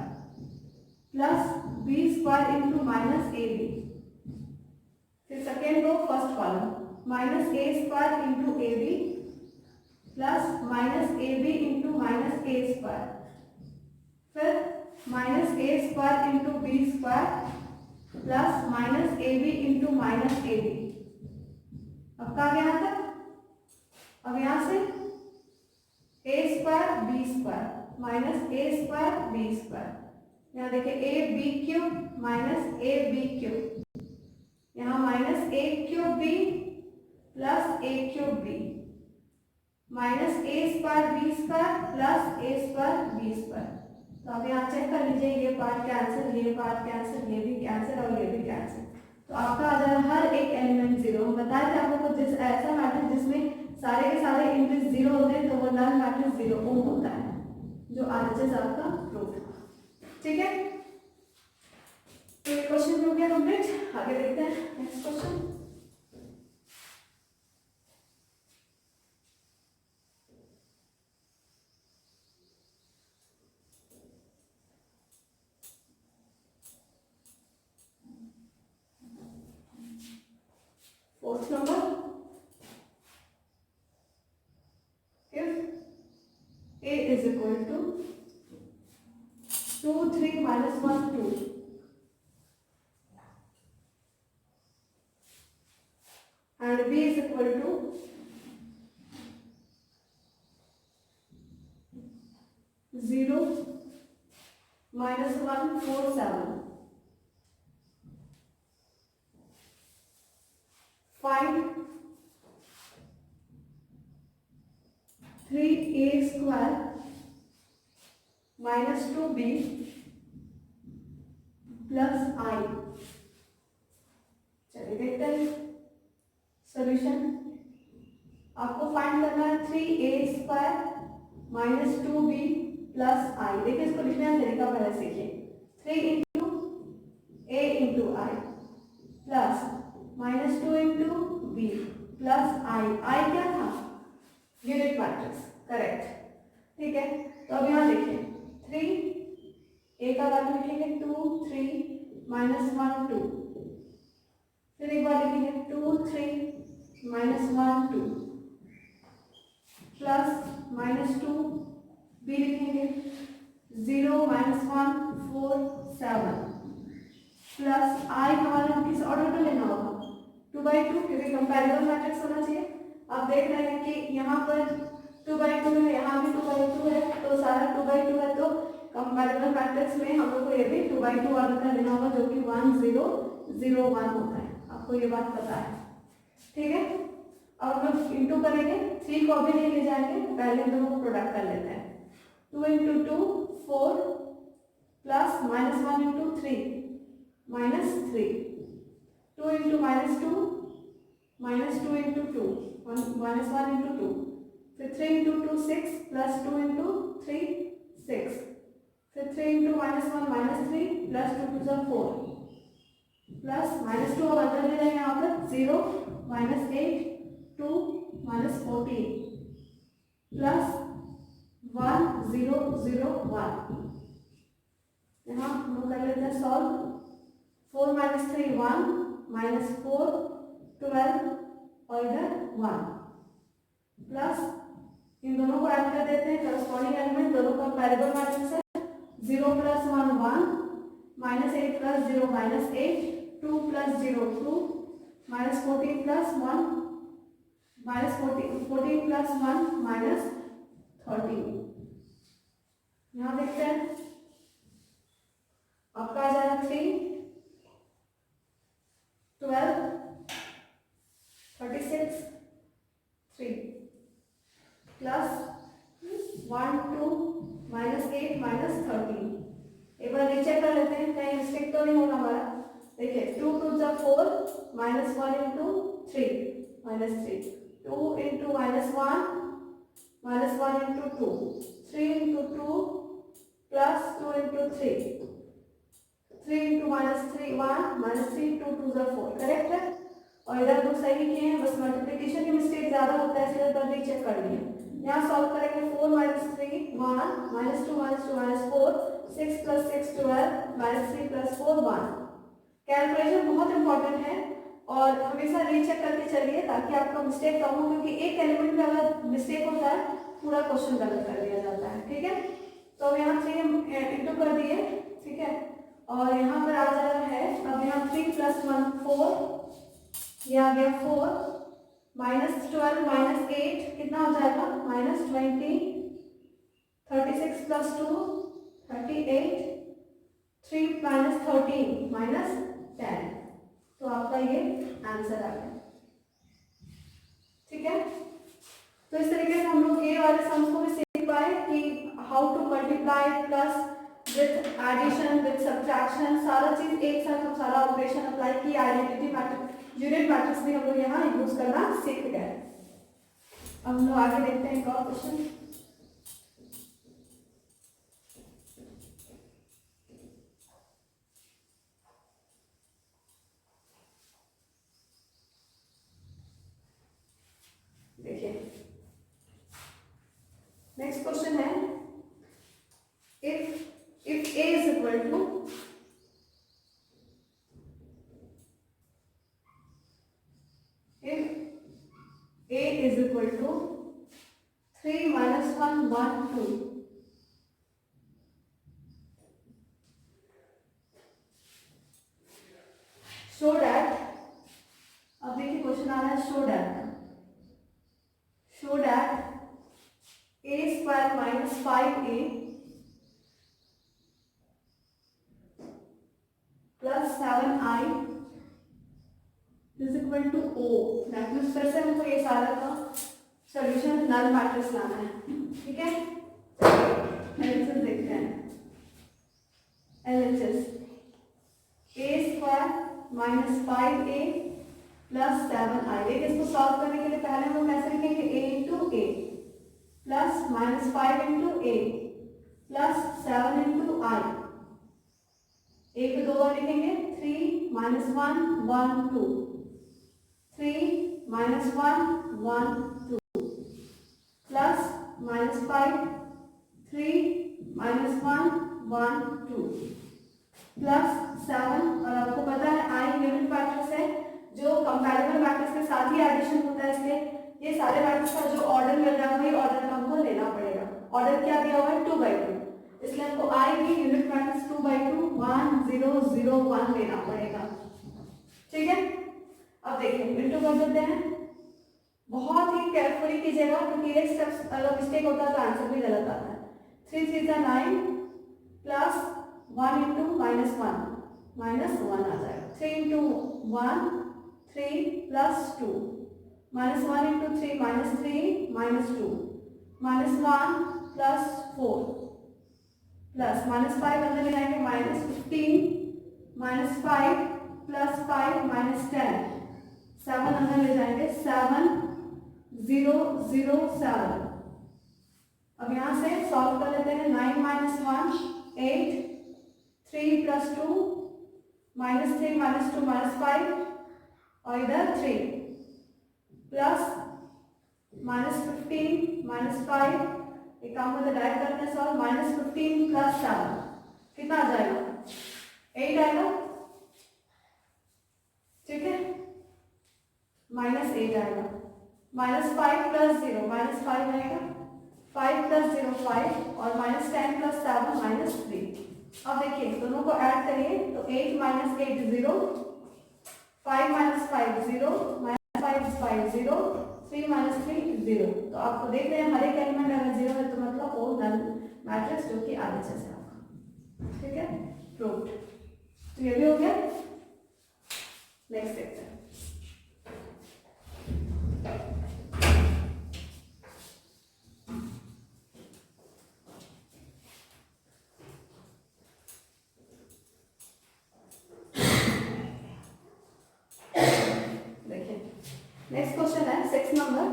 plus B square into minus A B, फिर second row first column minus A square into A B plus minus A B into minus A square, फिर minus A square into B square plus minus A B into minus A B. अब कहा गया तक, अब यहाँ से A square B square minus A square B square, यहाँ देखिए A B cube minus A B cube, यहाँ minus A cube B plus A cube B minus A square B square plus A square B square. तो अब यहाँ check कर लीजिए, ये part cancel, ये पार्ट कैंसिल, ये भी कैंसिल और ये भी कैंसिल। तो आपका आ जाएगा हर एक एलिमेंट 0। हम बताए थे आप लोगों को, जिस ऐसा मैट्रिक्स जिसमें सारे के सारे इंट्रीज 0 होते हैं तो वो नल मैट्रिक्स 0 ओम होता है, जो RHS आपका प्रूफ है। ठीक है, तो ये क्वेश्चन हो गया कंप्लीट। आगे देखते हैं next question. Fourth number, if a is equal to 2 3 minus 1 2 and b is equal to 0 minus 1 4 7, find square minus 2b plus I. चलिए देखते हैं सॉल्यूशन। आपको फाइंड करना है 3a square minus 2b plus आई। देखिए इसको लिखने का तरीका पहले सीखिए। 3 into a into I plus minus 2 into B plus I. I क्या था? Unit matrix, correct. ठीक है, तो अब यहाँ देखिए 3 a का वैल्यू लिखेंगे 2 3 माइनस 1 2, फिर एक बार लिखेंगे 2 3 माइनस 1 2 प्लस माइनस 2 बी लिखेंगे 0 माइनस 1 4 7 प्लस आई का वाला किस ऑर्डर में लेना होगा 2/2, क्योंकि कंपैरेबल मैट्रिक्स होना चाहिए। आप देख रहे हैं कि यहाँ पर 2/2 है, यहाँ भी 2/2 है, तो सारा 2/2 है, तो कंपैरेबल मैट्रिक्स में हम लोग को ये भी 2/2 ऑर्डर का लेना होगा, जो कि 1 0 0 1 होता है। आपको ये बात पता है, ठीक है। अब हम लोग इंटू करेंगे, 3 को अभी नहीं ले जाएंगे, पहले दोनों को प्रोडक्ट कर लेते हैं। 2 into 2 4 plus minus 1 into 3 minus 3, 2 into minus 2 minus 2 into 2 minus 1 into 2, फिर 3 इंटू 2 6 प्लस 2 इंटू 3 6, फिर 3 into minus 1 minus 3 plus 2 2 4 plus minus 2 अब अंदर ले जाएंगे यहाँ पर 0 माइनस 8 2 माइनस 14 प्लस 1 0 0 1। यहाँ हम लोग कर लेते हैं सॉल्व। 4 माइनस 3 1 माइनस 4 12 और इधर 1 प्लस इन दोनों को ऐड कर देते हैं, करस्पॉन्डिंग एलिमेंट दोनों का कंपैरेबल मैट्रिक्स है। 0 plus 1 1 minus 8 plus 0 minus 8 2 plus 0 2 minus 14 plus 1 minus 14 plus 1 minus 13। यहाँ देखते हैं आपका आ जाएगा 3 12 36 3 प्लस 1 2 माइनस 8 माइनस 13। एक बार रीचेक कर लेते हैं कहीं मिस्टेक तो नहीं होगा हमारा। देखिए 2 2 जा 4 minus 1 into 3 minus 3, 2 into minus 1 minus 1 into 2, 3 into 2 plus 2 into 3, 3 into minus 3 1 minus 3 2 2 जा 4, करेक्ट है। और इधर तो सही किए हैं, बस मल्टीप्लिकेशन की मिस्टेक ज्यादा होता है इसलिए पर रीचेक कर लिए। यहाँ सॉल्व करेंगे 4 minus 3 1 minus 2 minus 4 6 plus 6 12 minus 3 plus 4 1। Calculation बहुत इंपॉर्टेंट है और हमेशा रीचेक करके चलिए ताकि आपका मिस्टेक कम हो, क्योंकि एक एलिमेंट में अगर मिस्टेक होता है पूरा क्वेश्चन गलत कर दिया जाता है, ठीक है। तो यहाँ 3 इंटू कर दिए, ठीक है, और यहाँ पर आ जा रहा है अब यहाँ 3 प्लस 1 4, ये आ गया 4 माइनस 12 माइनस 8 कितना हो जाएगा माइनस 20, 36 प्लस 2 38, 3 माइनस 13 माइनस 10। तो आपका ये आंसर आ गया, ठीक है। तो इस तरीके से हम लोग ये वाले सम्स को भी सीख पाए कि how to multiply plus with addition with subtraction, सारा चीज एक साथ हम सारा ऑपरेशन अप्लाई की। आइडेंटिटी मैट्रिक्स यूनिट मैट्रिक्स भी हम लोग यहाँ यूज करना सीख गए। अब हम लोग आगे देखते हैं एक और क्वेश्चन। देखिए नेक्स्ट क्वेश्चन है, if a is equal to if a is equal to 3 minus 1 1 2, show that, अब देखिए क्वेश्चन आ रहा है show that a square minus 5a plus 7i is equal to O। That means फिर से हमको ये सारा का सॉल्यूशन नल मैट्रिक्स लाना है, ठीक है। एलएचएस देखते हैं। LHS A square minus 5a plus 7i। देखिए इसको सॉल्व करने के लिए पहले हम लोग ऐसे लिखेंगे a into A plus minus 5 into A plus 7 into I. A को दो बार लिखेंगे, 3 माइनस 1 1 2, 3 माइनस 1 1 2 प्लस माइनस 5 3 माइनस 1 1 2 प्लस 7। और आपको पता है आई यूनिट मैट्रिक्स है, जो कंपैरेबल मैट्रिक्स के साथ ही एडिशन होता है, इसलिए ये सारे मैट्रिक्स का जो ऑर्डर मिल रहा है वही ऑर्डर का हमको लेना पड़ेगा। ऑर्डर क्या दिया हुआ है 2/2, इसलिए हमको आई की यूनिट मैट्रिक्स 2/2 1 0 0 1 लेना पड़ेगा, ठीक है। अब देखिए इंटू कर देते हैं। बहुत ही केयरफुली कीजिएगा क्योंकि एक स्टेप्स अगर मिस्टेक होता है तो आंसर भी गलत आता है। 3 3 9 प्लस 1 इंटू माइनस 1 आ जाएगा। 3 into 1 3 plus 2 minus 1 into 3 minus 3 minus 2 minus 1 plus 4 plus minus 5 अंदर ले जाएंगे माइनस 15 माइनस 5 प्लस 5 माइनस 10 7 अंदर ले जाएंगे 7 0 0 7। अब यहाँ से सॉल्व कर लेते हैं। 9 minus 1 8 3 plus 2 minus 3 minus 2 minus 5 और इधर 3 प्लस माइनस 15 माइनस 5। एक काम को डायरेक्ट करते हैं सॉल्व। माइनस 15 प्लस 7 कितना आ जाएगा 8 आएगा, ठीक है। माइनस 8 आएगा। माइनस 5 प्लस 0 माइनस 5 आएगा। 5 प्लस 0 5 और माइनस 10 प्लस 7 माइनस 3। अब देखिए दोनों को ऐड करिए तो 8 माइनस 8 0, 5 माइनस 5 0, माइनस 5 5 0, 3 माइनस 3 0। तो आपको देख रहे हैं हर एक एलिमेंट अगर 0 है तो मतलब वो नल मैट्रिक्स जो कि आरएचएस है आपका, ठीक है। प्रूव्ड। तो ये भी हो गया। नेक्स्ट देखते हैं। नेक्स्ट क्वेश्चन है 6 number.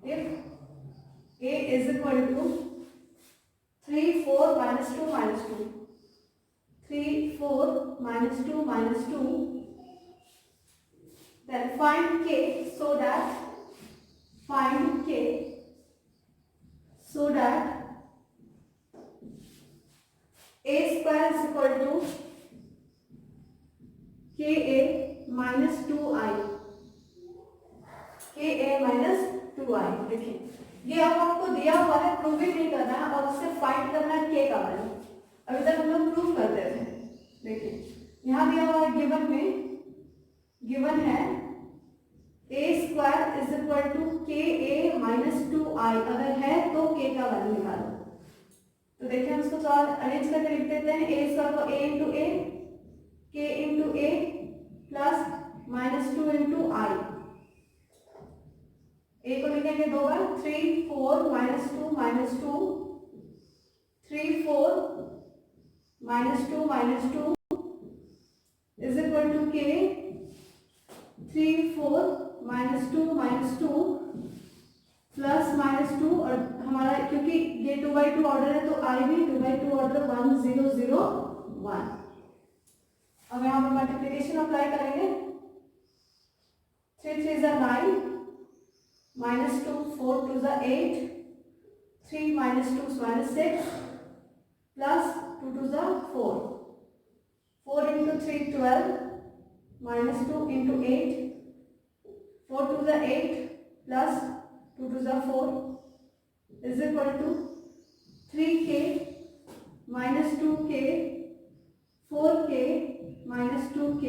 If a is equal to 3 4 minus 2 minus 2, 3 4 minus 2 minus 2, then find k so that a square is equal to ka minus 2i, ka minus 2i। देखिए ये अब आपको दिया हुआ है, प्रूव भी नहीं करना है और उससे फाइंड करना है k का वैल्यू। अभी तक हम लोग प्रूव करते थे। देखिए यहाँ दिया हुआ है गिवन है a square is equal to ka minus 2i। अगर है तो k का वैल्यू निकालो। तो देखिए हम इसको थोड़ा अरेंज करके लिख देते हैं। a स्क्वायर को a into a, k into a plus minus 2 into I. A को लिखेंगे दो बार। 3 4 minus 2 minus 2, 3 4 minus 2 minus 2 is equal to K 3 4 minus 2 minus 2 plus minus 2। और हमारा क्योंकि ये 2/2 ऑर्डर है तो आई भी 2/2 ऑर्डर 1 0 0 1। अब यहाँ पर मल्टीप्लिकेशन अप्लाई करेंगे। 3 3 9 minus 2 4 2 8, 3 minus 2 minus 6 plus 2 2 4, 4 into 3 12 minus 2 into 8, 4 2 8 plus 2 2 4 is equal to 3k माइनस 2k 4k minus 2k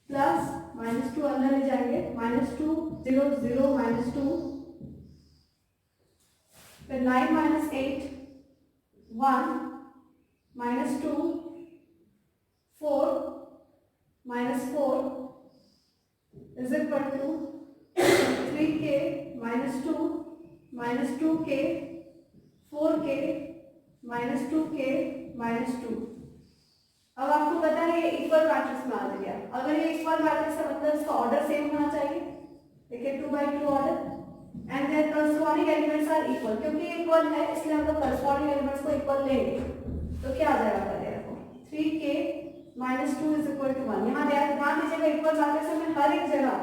plus minus 2 अंदर ले जाएंगे माइनस 2 0 0 माइनस 2, फिर 9 minus 8 1 minus 2 4 minus 4 is equal to 3k minus 2 minus 2k 4k minus 2k minus 2। अब आपको पता है ये इक्वल मैट्रिक्स में आ गया। अगर ये इक्वल मैट्रिक्स है मतलब इसका ऑर्डर सेम होना चाहिए। देखिए 2/2 order and their corresponding elements are equal. क्योंकि इक्वल है इसलिए हम लोग करस्पॉन्डिंग एलिमेंट्स को इक्वल लेंगे। तो क्या आ जाएगा पहले देखो 3k minus 2 is equal to 1। यहाँ ध्यान दीजिएगा इक्वल मैट्रिक्स में हर एक जगह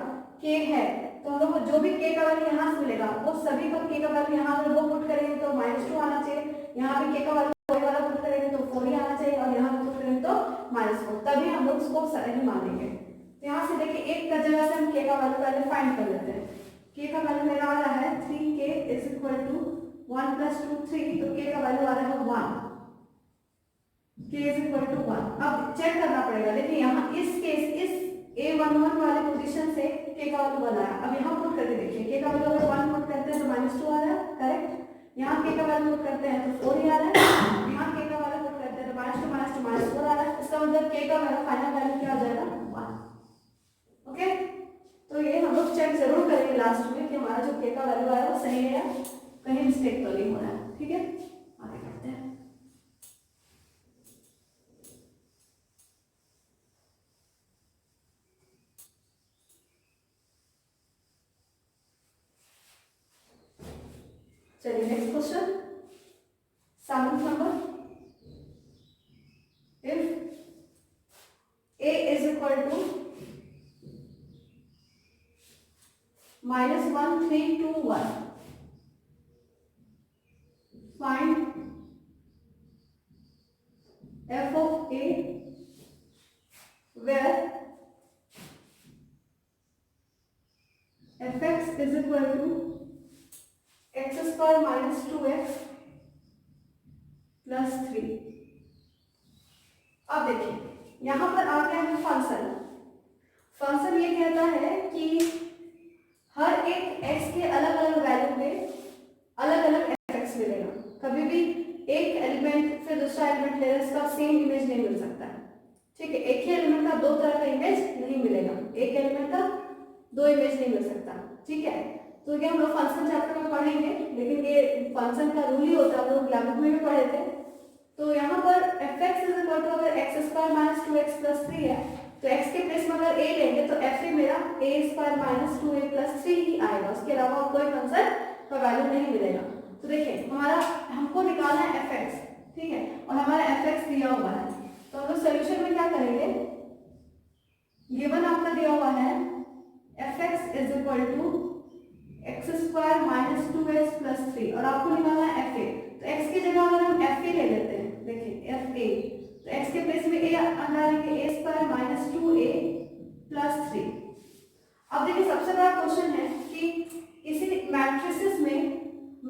k है तो हम लोग जो भी k का वैल्यू यहाँ से मिलेगा वो सभी का k का वैल्यू यहाँ अगर वो पुट करेंगे तो -2 आना चाहिए। यहाँ भी k का वैल्यू कोई वाला पुट करेंगे तो 4 ही आना चाहिए और यहाँ पे पुट करेंगे तो -4, तभी हम लोग उसको सही मानेंगे। तो यहाँ से देखिए एक का जगह से हम k का वैल्यू पहले फाइंड कर लेते हैं। k का वैल्यू मेरा आ रहा है 3k इज इक्वल टू 1 + 2 3, तो k का वैल्यू आ रहा है 1, k इज इक्वल टू 1। अब चेक करना पड़ेगा। देखिए यहाँ इस केस इस a11 वाले पोजीशन से k का वैल्यू 1 आया। अब यहाँ पुट करके देखिए k का वैल्यू अगर 1 पुट करते हैं तो -2 आ रहा है, करेक्ट। यहाँ k का वैल्यू पुट करते हैं तो 4 ही आ रहा है। यहाँ k का वैल्यू पुट करते हैं तो -2 -4 आ रहा है। इसका मतलब k का मेरा फाइनल वैल्यू क्या आ जाएगा 1। ओके, तो ये हम लोग चेक जरूर करेंगे लास्ट में कि हमारा जो k का वैल्यू आया वो सही है या कहीं मिस्टेक तो नहीं हो रहा है। ठीक है, आगे करते हैं। चलिए नेक्स्ट क्वेश्चन, 7th नंबर। If a is equal to -1 3 2 1, find f of a where fx is equal to x² - 2x + 3। अब देखिए यहाँ पर आ गया है फंक्शन। फंक्शन ये कहता है कि हर एक x के अलग अलग वैल्यू पे अलग अलग fx मिलेगा। कभी भी एक एलिमेंट फिर दूसरा एलिमेंट लेकर इसका सेम इमेज नहीं मिल सकता है। ठीक है, एक ही एलिमेंट का दो तरह का इमेज नहीं मिलेगा, एक एलिमेंट का दो इमेज नहीं मिल सकता। ठीक है, तो ये हम लोग फंक्शन चैप्टर में पढ़ेंगे, लेकिन ये फंक्शन का रूल ही होता है, हम लोग 11th में भी पढ़े थे। तो यहाँ पर fx इज इक्वल टू अगर x² - 2x + 3 है तो x के प्लेस में अगर a लेंगे तो f मेरा a² - 2a + 3 ही आएगा, उसके अलावा कोई फंक्शन का वैल्यू नहीं मिलेगा। तो देखिए हमारा हमको निकालना है fx, ठीक है, और हमारा fx दिया हुआ है। तो हम लोग सोल्यूशन में क्या करेंगे, गिवन आपका दिया हुआ है fx is equal to x² - 2x + 3 और आपको निकालना है fa। तो x की जगह अगर हम fa ले लेते हैं, देखिए fa, तो x के प्लेस में a डालेंगे a² - 2a + 3। अब देखिए सबसे बड़ा क्वेश्चन है कि इसी मैट्रिसेस में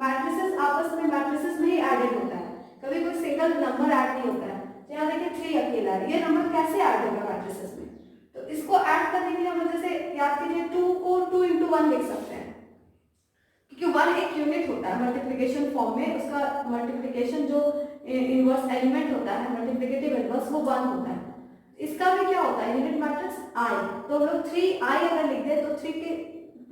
मैट्रिसेस आपस में मैट्रिसेस में ही एडेड होता है, कभी कोई सिंगल नंबर ऐड नहीं होता है। तो यहाँ देखिए 3 अकेला है, ये नंबर कैसे ऐड होगा मैट्रिसेस में? तो इसको ऐड करने के लिए हम जैसे याद कीजिए 2 को 2 × 1 लिख सकते हैं, क्योंकि 1 एक यूनिट होता है मल्टीप्लिकेशन फॉर्म में, उसका मल्टीप्लिकेशन जो इनवर्स एलिमेंट होता है मल्टीप्लिकेटिव इनवर्स वो 1 होता है। इसका भी क्या होता है यूनिट मैट्रिक्स i, तो हम लोग 3i अगर लिख दे तो 3 के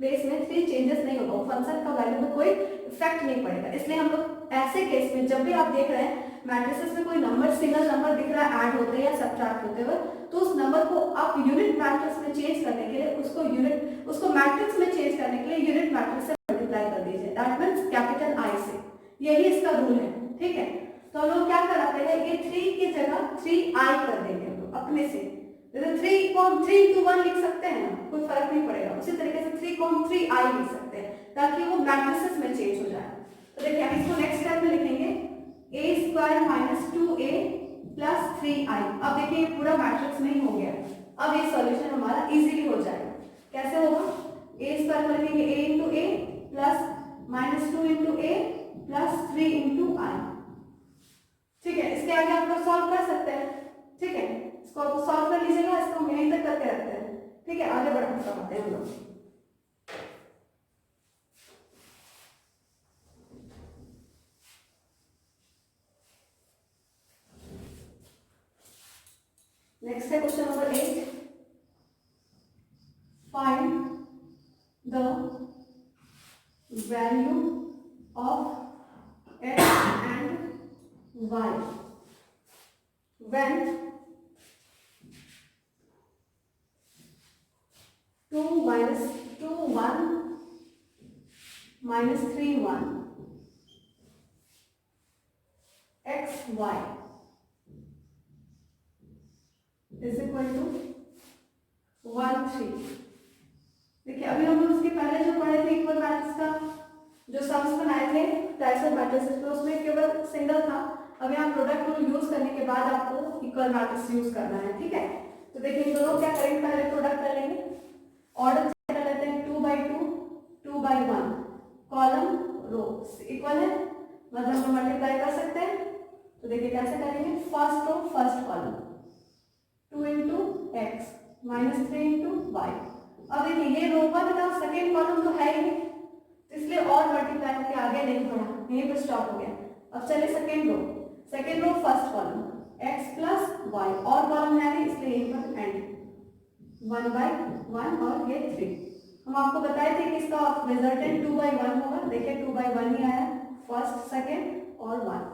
प्लेस में 3 चेंजेस नहीं होगा, फंक्शन का वैल्यू में कोई इफेक्ट नहीं पड़ेगा। इसलिए हम लोग ऐसे केस में जब भी आप देख रहे हैं मैट्रिसेस में कोई नंबर सिंगल नंबर दिख रहा है ऐड होते हैं या सब्ट्रैक्ट होते हुए, तो उस नंबर को आप यूनिट मैट्रिक्स में चेंज करने के लिए उसको मैट्रिक्स में चेंज करने के लिए यूनिट मैट्रिक्स से मल्टीप्लाई कर दीजिए, दैट मींस कैपिटल I से। यही इसका रूल है। ठीक है, तो हम लोग क्या कराते हैं, ये 3 की जगह 3i कर देंगे हम लोग अपने से। जैसे 3 को हम 3 × 1 लिख सकते हैं ना, कोई फर्क नहीं पड़ेगा। उसी तरीके से 3 को हम 3i लिख सकते हैं ताकि वो मैट्रिसेस में चेंज हो जाए। तो देखिए हम इसको नेक्स्ट स्टेप में लिखेंगे a² - 2a + 3i। अब देखिए ये पूरा मैट्रिक्स में ही हो गया। अब ये सॉल्यूशन हमारा इजीली हो जाएगा। कैसे होगा, a² को लिखेंगे a × a plus -2 × a plus 3 × i। ठीक है, इसके आगे आप लोग सॉल्व कर सकते हैं। ठीक है, इसको आप सॉल्व कर लीजिएगा, इसको हम यहीं तक करके रखते हैं। ठीक है, आगे बढ़ते हैं हम लोग। नेक्स्ट है question number 8, find value of x and y when 2 minus 2 1 minus 3 1 x y is equal to 1 3। देखिए अभी हम लोग उसके पहले जो पढ़े थे इक्वल मैट्रिक्स का जो सम्स बनाए थे डाइसर मैट्रिक्स में उसमें केवल सिंगल था। अब यहाँ प्रोडक्ट रूल यूज करने के बाद आपको इक्वल मैट्रिक्स यूज करना है, ठीक है। तो देखिए इन दोनों क्या करेंगे, पहले प्रोडक्ट कर लेंगे, ऑर्डर कर लेते हैं 2/2 2/1 कॉलम रो इक्वल है मतलब हम मल्टीप्लाई कर सकते हैं। तो देखिए कैसे करेंगे, first row first column 2 into x minus 3 into y। अब देखिए ये रो 1 का सेकेंड कॉलम तो है ही इसलिए और मल्टीप्लाई करके आगे नहीं बढ़ा, यहीं पर स्टॉप हो गया। अब चलिए second row first column x plus y और कॉलम है नहीं इसलिए यहीं पर एंड 1/1 और ये 3। हम आपको बताए थे कि इसका रिजल्टेंट 2/1 होगा, देखिए 2/1 ही आया, फर्स्ट सेकेंड और 1,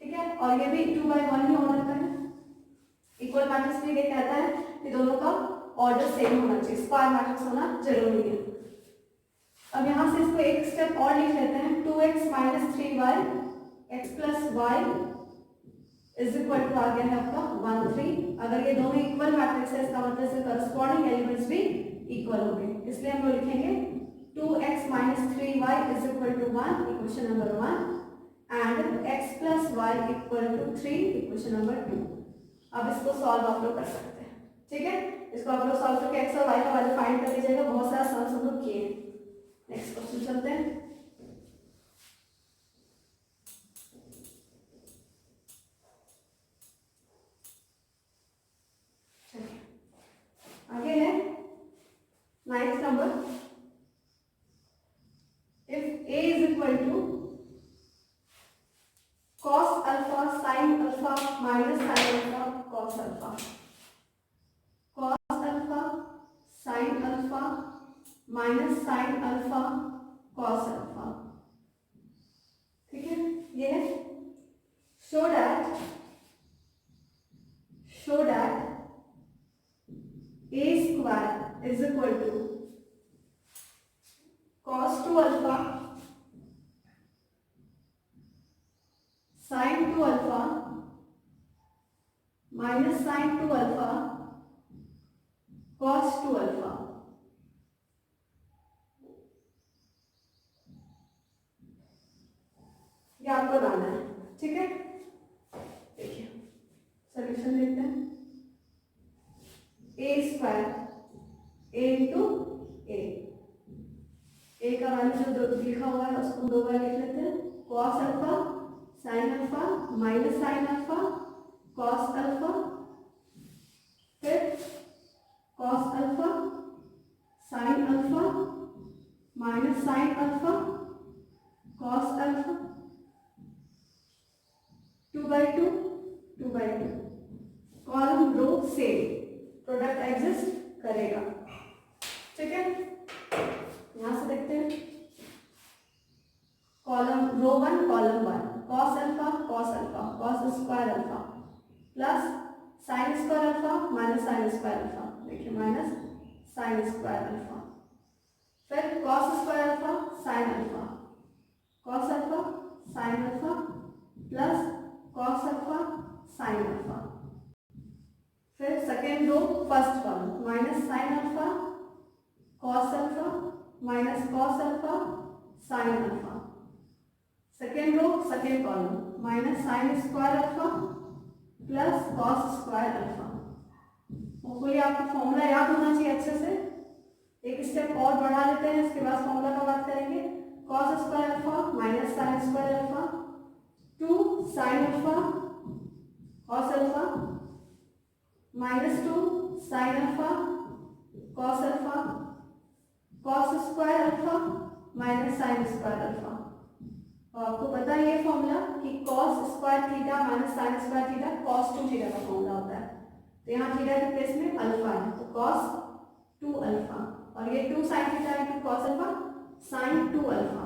ठीक है। और ये भी 2/1 ही होना है। इक्वल मैट्रिक्स में ये कहता है कि दोनों का ऑर्डर सेम होना चाहिए, स्क्वायर मैट्रिक्स होना जरूरी है। अब यहाँ से इसको एक स्टेप और लिख लेते हैं, 2x minus 3y x plus y is equal to आ गया है आपका 1 3। अगर ये दोनों इक्वल मैट्रिक्स है इसका मतलब इसके करस्पॉन्डिंग एलिमेंट्स भी इक्वल होंगे, इसलिए हम लोग लिखेंगे 2x minus 3y is equal to 1 equation number 1 and x plus y equal to 3 equation number 2। अब इसको सॉल्व आप लोग कर सकते हैं, ठीक है। इसको आप लोग सॉल्व करके x और y का वैल्यू फाइंड कर लीजिएगा, बहुत सारा सॉल्व हम लोग किए। नेक्स्ट क्वेश्चन चलते हैं। आगे है 9th नंबर, if a is equal to cos alpha sin alpha minus sin alpha cos alpha, cos alpha sin alpha minus sin alpha cos alpha, ठीक है। ये है show that a square is equal to cos 2 alpha sin 2 alpha minus sin 2 alpha cos 2 alpha. ये आपको लाना है, ठीक है। देखिए सॉल्यूशन देखते हैं, a square a into a का वैल्यू जो लिखा हुआ है उसको दो बार लिख लेते हैं, cos alpha sin alpha minus sin alpha cos alpha, फिर cos alpha sin alpha minus sin alpha cos alpha 2/2 column row same, product exist करेगा, ठीक है। यहां से देखते हैं column row 1 column 1 cos alpha cos square alpha plus sin square alpha minus sin square alpha, देखिए minus sin square alpha, फिर cos square alpha sin alpha cos alpha sin alpha plus cos alpha sin alpha, फिर second row first column minus sin alpha cos alpha minus cos alpha sin alpha, second row second column minus sin square alpha plus cos square alpha. Hopefully आपको formula याद होना चाहिए अच्छे से, एक step और बढ़ा लेते हैं, इसके बाद फॉर्मूला का बात करेंगे। cos square alpha minus sin square alpha 2 sin alpha cos alpha minus 2 sin alpha cos alpha cos square alpha minus sin square alpha. और आपको पता है ये फॉर्मूला कि cos square theta minus sin square theta cos 2 theta का formula होता है। तो यहाँ थीटा के प्लेस में अल्फा है तो cos 2 अल्फा, और ये 2 sin theta into cos alpha sin 2 alpha,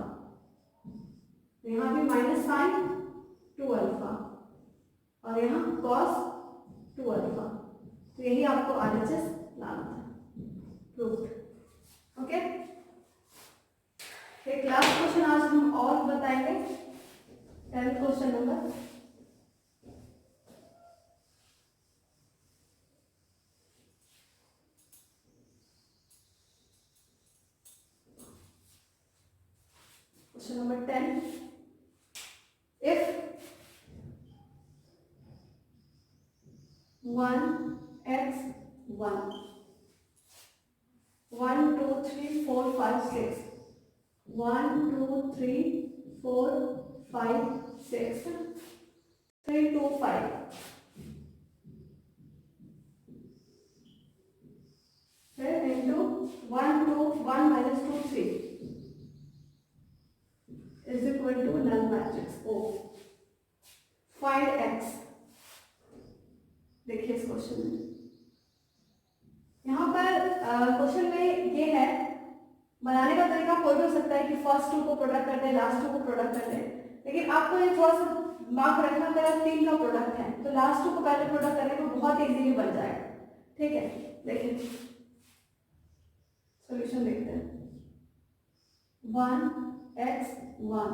तो यहाँ भी माइनस साइन 2 अल्फा और यहाँ कॉस 2 अल्फा। तो यही आपको RHS लाना था, प्रूव्ड। ओके, एक लास्ट क्वेश्चन आज हम और बताएंगे, 10th question number. Question number 10, if 1x 1 1 2 3 4 5 6 1 2 3 4 5 6 3 2 5 फिर into 1 2 1 minus 2 3 is equal to null matrix O. Find x। देखिए इस क्वेश्चन में, यहाँ पर क्वेश्चन में ये है, बनाने का तरीका कोई भी हो सकता है कि फर्स्ट टू को प्रोडक्ट कर दे, लास्ट टू को प्रोडक्ट कर दे, लेकिन आपको ये थोड़ा सा मार्क रखना पड़ेगा, 3 का प्रोडक्ट है तो लास्ट टू को पहले प्रोडक्ट करने को बहुत इजीली बन जाएगा। ठीक है, देखिए सॉल्यूशन देखते हैं। 1x 1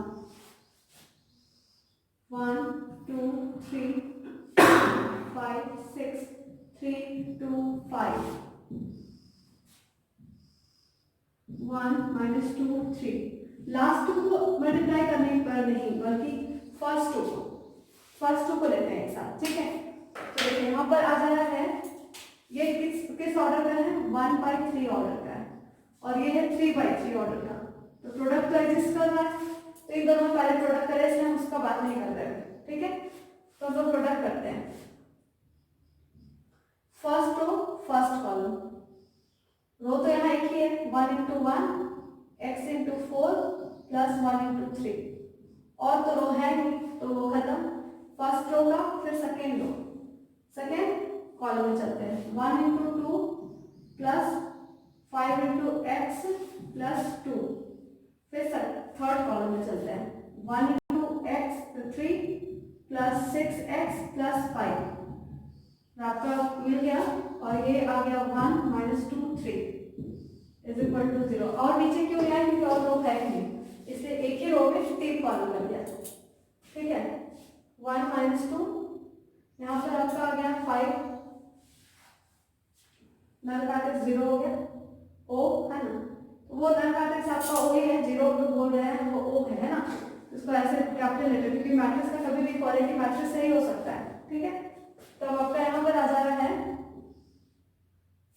1 2 3 5 6 3 2 5 1 minus 2 3। लास्ट टू को मल्टीप्लाई करने पर नहीं, बल्कि फर्स्ट टू को लेते हैं एक साथ। ठीक है, तो देखिए यहाँ पर आ जा रहा है, ये किस ऑर्डर का है, 1/3 ऑर्डर का है और ये है 3/3 ऑर्डर का। तो प्रोडक्ट तो एग्जिस्ट कर रहा है, तो इन दोनों पहले प्रोडक्ट करें, इसलिए हम उसका बात नहीं कर रहे। ठीक है, तो हम लोग प्रोडक्ट करते हैं। फर्स्ट रो फर्स्ट कॉलम, रो तो यहाँ एक ही है, 1 into 1 x into 4 plus 1 into 3, और तो रो है नहीं तो वो खत्म। फर्स्ट रो का फिर सेकेंड रो, सेकेंड कॉलम में चलते हैं। 1 into 2 plus 5 into x plus 2, फिर थर्ड कॉलम में चलते हैं। 1 into x 3 plus 6x plus 5, आपका मिल गया, और ये आ गया 1 minus 2 3 इज इक्वल टू 0। और नीचे क्यों है, क्योंकि और रो है नहीं, इसलिए एक ही रो में 3 कॉलम लग गया। ठीक है, 1 minus 2, यहाँ पर आपका आ गया 5, नल मैट्रिक्स 0 हो गया, ओ है ना, तो वो नल मैट्रिक्स आपका ओ ही है, 0 जो बोल रहे हैं वो ओ है ना, इसको ऐसे कैपिटल लेटर, क्योंकि मैट्रिक्स का कभी भी क्वालिटी मैट्रिक्स सही हो सकता है। ठीक है, तो अब आपका यहाँ पर आ जा रहा है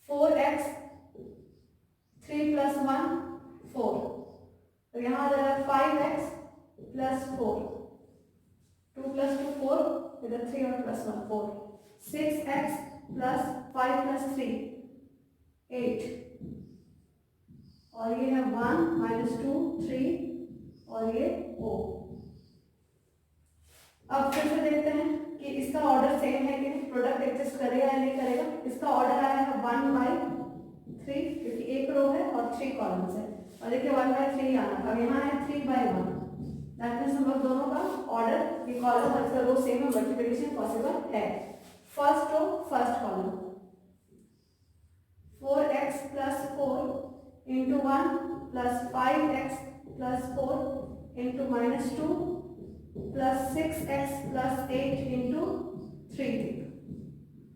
4x 3 plus 1 4, तो यहाँ आ जा रहा है 5x plus 4, 2 plus 2 4, इधर 3 और plus 1 4, 6x plus 5 plus 3 8, और ये है 1 minus 2 3 और ये O। अब फिर से देखते हैं कि इसका ऑर्डर सेम है कि प्रोडक्ट एग्जिस्ट करेगा या नहीं करेगा। इसका ऑर्डर आया है 1/3, क्योंकि एक रो है और 3 कॉलम्स है, और देखिए 1/3 आना था, अब यहाँ है 3/1, दैट मीन्स हम लोग दोनों का ऑर्डर, ये कॉलम और इसका रो सेम है, मल्टीप्लिकेशन पॉसिबल है। First row first column, 4x plus 4 into 1 plus 5x plus 4 into minus 2 plus 6x plus 8 into 3,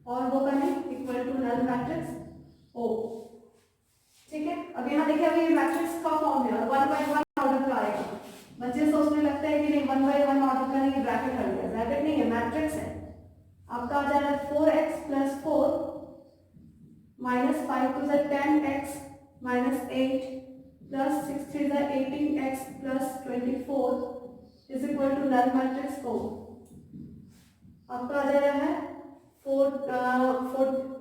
और वो करने equal to null matrix O। ठीक है, अब यहाँ देखिए अभी ये मैट्रिक्स का फॉर्म है और 1/1 ऑर्डर का आएगा। बच्चे सोचने लगते हैं कि नहीं 1/1 ऑर्डर का नहीं, ब्रैकेट हट गया, ब्रैकेट नहीं है, मैट्रिक्स है। आपका आ जा रहा है 4x plus 4 minus 5 to the 10x minus 8 plus 6 to the 18x plus 24 is equal to null matrix O। आपका आ जा रहा है 4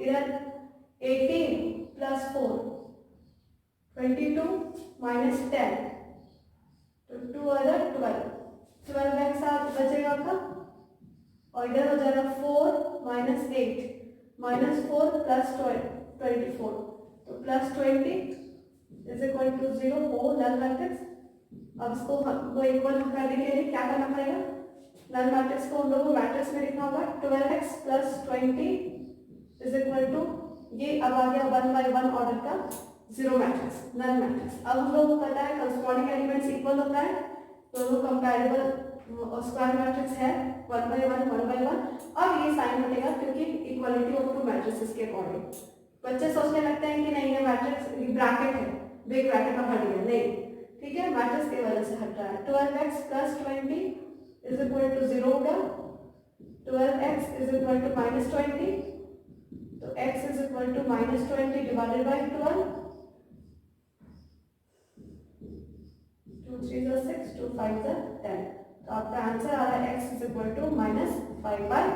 इधर 18 plus 4 22 minus 10, तो 2 अदर 12 एक साथ बचेगा आपका, और इधर हो जाएगा 4 minus 8 minus 4 plus 24, तो plus 20 is equal to 0, O null matrix अब इसको हमको इक्वल करने के लिए क्या करना पड़ेगा, नल मैट्रिक्स को हम लोग मैट्रिक्स में लिखना होगा 12x + 20 इज इक्वल टू, ये अब आ गया 1 by 1 ऑर्डर का जीरो मैट्रिक्स, नल मैट्रिक्स। अब हम लोग को पता है करस्पॉन्डिंग एलिमेंट्स इक्वल होता है, दोनों कंपैरेबल स्क्वायर मैट्रिक्स है 1 by 1 1 by 1। अब ये साइन हटेगा क्योंकि इक्वालिटी ऑफ टू मैट्रिसेस के अकॉर्डिंग। बच्चे सोचने लगते हैं कि नहीं ये मैट्रिक्स ब्रैकेट है, बिग ब्रैकेट में हट गया, नहीं, ठीक है, मैट्रिक्स की वजह से हट रहा है। 12x + 20 इज इक्वल टू 0 होगा, 12x इज इक्वल टू -20, तो x is equal to -20 divided by 12, 2 3 = 6, 2 5 = 10, तो आपका आंसर आ रहा है x इज इक्वल टू -5/3।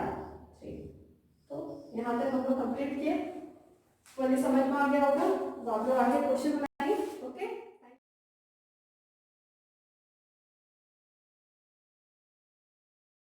तो यहाँ तक हम लोग कंप्लीट किए, समझ में आ गया होगा। तो आप लोग आगे क्वेश्चन